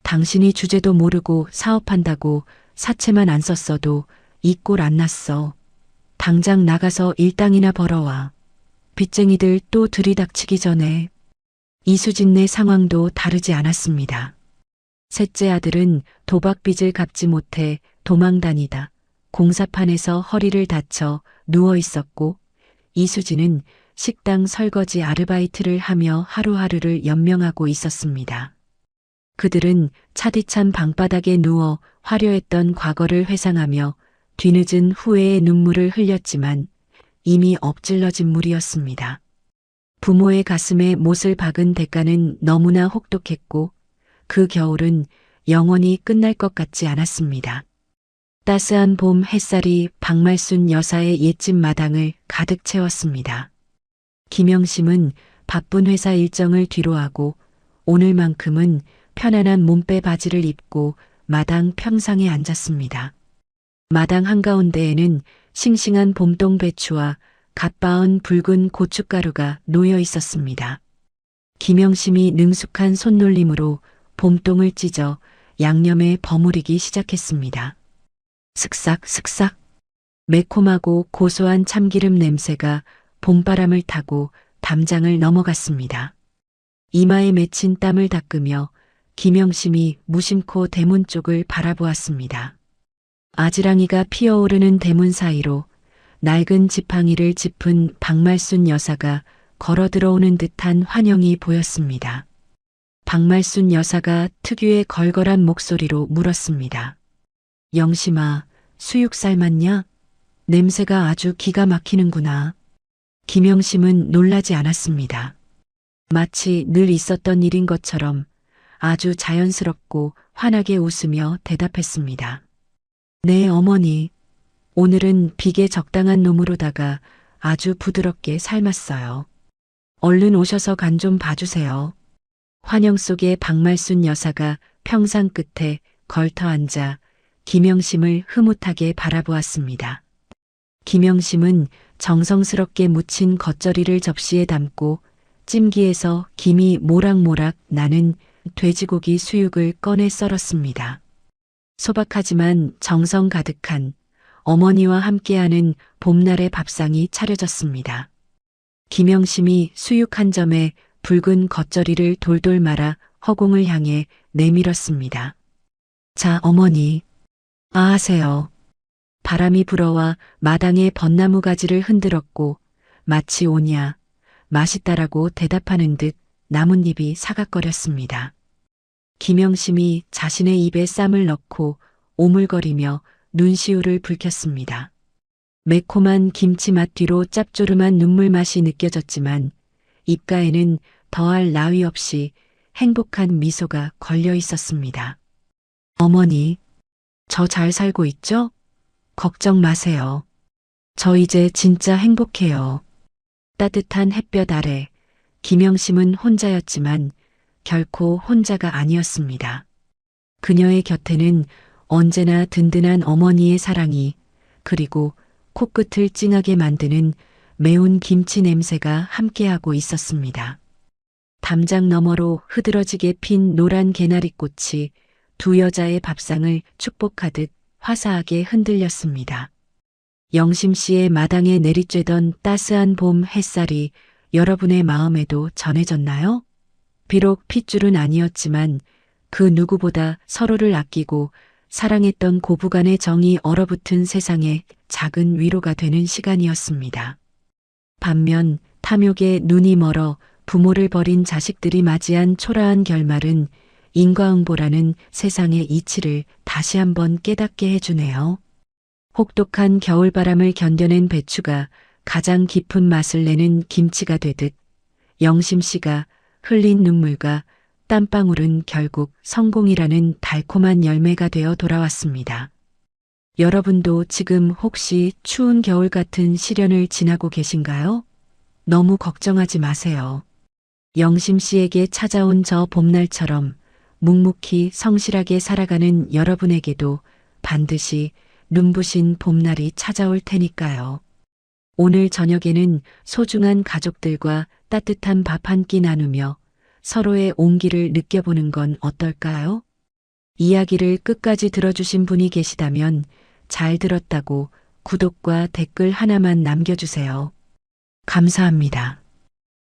당신이 주제도 모르고 사업한다고 사채만 안 썼어도 이 꼴 안 났어. 당장 나가서 일당이나 벌어와. 빚쟁이들 또 들이닥치기 전에. 이수진네 상황도 다르지 않았습니다. 셋째 아들은 도박빚을 갚지 못해 도망다니다 공사판에서 허리를 다쳐 누워 있었고, 이수진은 식당 설거지 아르바이트를 하며 하루하루를 연명하고 있었습니다. 그들은 차디찬 방바닥에 누워 화려했던 과거를 회상하며 뒤늦은 후회의 눈물을 흘렸지만 이미 엎질러진 물이었습니다. 부모의 가슴에 못을 박은 대가는 너무나 혹독했고 그 겨울은 영원히 끝날 것 같지 않았습니다. 따스한 봄 햇살이 박말순 여사의 옛집 마당을 가득 채웠습니다. 김영심은 바쁜 회사 일정을 뒤로하고 오늘만큼은 편안한 몸빼 바지를 입고 마당 평상에 앉았습니다. 마당 한가운데에는 싱싱한 봄동 배추와 갓바온 붉은 고춧가루가 놓여 있었습니다. 김영심이 능숙한 손놀림으로 봄동을 찢어 양념에 버무리기 시작했습니다. 슥싹 슥싹 매콤하고 고소한 참기름 냄새가 봄바람을 타고 담장을 넘어갔습니다. 이마에 맺힌 땀을 닦으며 김영심이 무심코 대문 쪽을 바라보았습니다. 아지랑이가 피어오르는 대문 사이로 낡은 지팡이를 짚은 박말순 여사가 걸어 들어오는 듯한 환영이 보였습니다. 박말순 여사가 특유의 걸걸한 목소리로 물었습니다. 영심아, 수육 삶았냐? 냄새가 아주 기가 막히는구나. 김영심은 놀라지 않았습니다. 마치 늘 있었던 일인 것처럼 아주 자연스럽고 환하게 웃으며 대답했습니다. 네, 어머니. 오늘은 비계 적당한 놈으로다가 아주 부드럽게 삶았어요. 얼른 오셔서 간 좀 봐주세요. 환영 속에 박말순 여사가 평상 끝에 걸터 앉아 김영심을 흐뭇하게 바라보았습니다. 김영심은 정성스럽게 무친 겉절이를 접시에 담고 찜기에서 김이 모락모락 나는 돼지고기 수육을 꺼내 썰었습니다. 소박하지만 정성 가득한 어머니와 함께하는 봄날의 밥상이 차려졌습니다. 김영심이 수육 한 점에 붉은 겉절이를 돌돌 말아 허공을 향해 내밀었습니다. 자, 어머니. 아하세요. 바람이 불어와 마당의 벚나무 가지를 흔들었고 마치 오냐, 맛있다라고 대답하는 듯 나뭇잎이 사각거렸습니다. 김영심이 자신의 입에 쌈을 넣고 오물거리며 눈시울을 붉혔습니다. 매콤한 김치 맛 뒤로 짭조름한 눈물 맛이 느껴졌지만 입가에는 더할 나위 없이 행복한 미소가 걸려 있었습니다. 어머니, 저 잘 살고 있죠? 걱정 마세요. 저 이제 진짜 행복해요. 따뜻한 햇볕 아래 김영심은 혼자였지만 결코 혼자가 아니었습니다. 그녀의 곁에는 언제나 든든한 어머니의 사랑이, 그리고 코끝을 찡하게 만드는 매운 김치 냄새가 함께하고 있었습니다. 담장 너머로 흐드러지게 핀 노란 개나리꽃이 두 여자의 밥상을 축복하듯 화사하게 흔들렸습니다. 영심 씨의 마당에 내리쬐던 따스한 봄 햇살이 여러분의 마음에도 전해졌나요? 비록 핏줄은 아니었지만 그 누구보다 서로를 아끼고 사랑했던 고부간의 정이 얼어붙은 세상에 작은 위로가 되는 시간이었습니다. 반면 탐욕에 눈이 멀어 부모를 버린 자식들이 맞이한 초라한 결말은 인과응보라는 세상의 이치를 다시 한번 깨닫게 해주네요. 혹독한 겨울바람을 견뎌낸 배추가 가장 깊은 맛을 내는 김치가 되듯 영심 씨가 흘린 눈물과 땀방울은 결국 성공이라는 달콤한 열매가 되어 돌아왔습니다. 여러분도 지금 혹시 추운 겨울 같은 시련을 지나고 계신가요? 너무 걱정하지 마세요. 영심 씨에게 찾아온 저 봄날처럼 묵묵히 성실하게 살아가는 여러분에게도 반드시 눈부신 봄날이 찾아올 테니까요. 오늘 저녁에는 소중한 가족들과 따뜻한 밥 한 끼 나누며 서로의 온기를 느껴보는 건 어떨까요? 이야기를 끝까지 들어주신 분이 계시다면 잘 들었다고 구독과 댓글 하나만 남겨주세요. 감사합니다.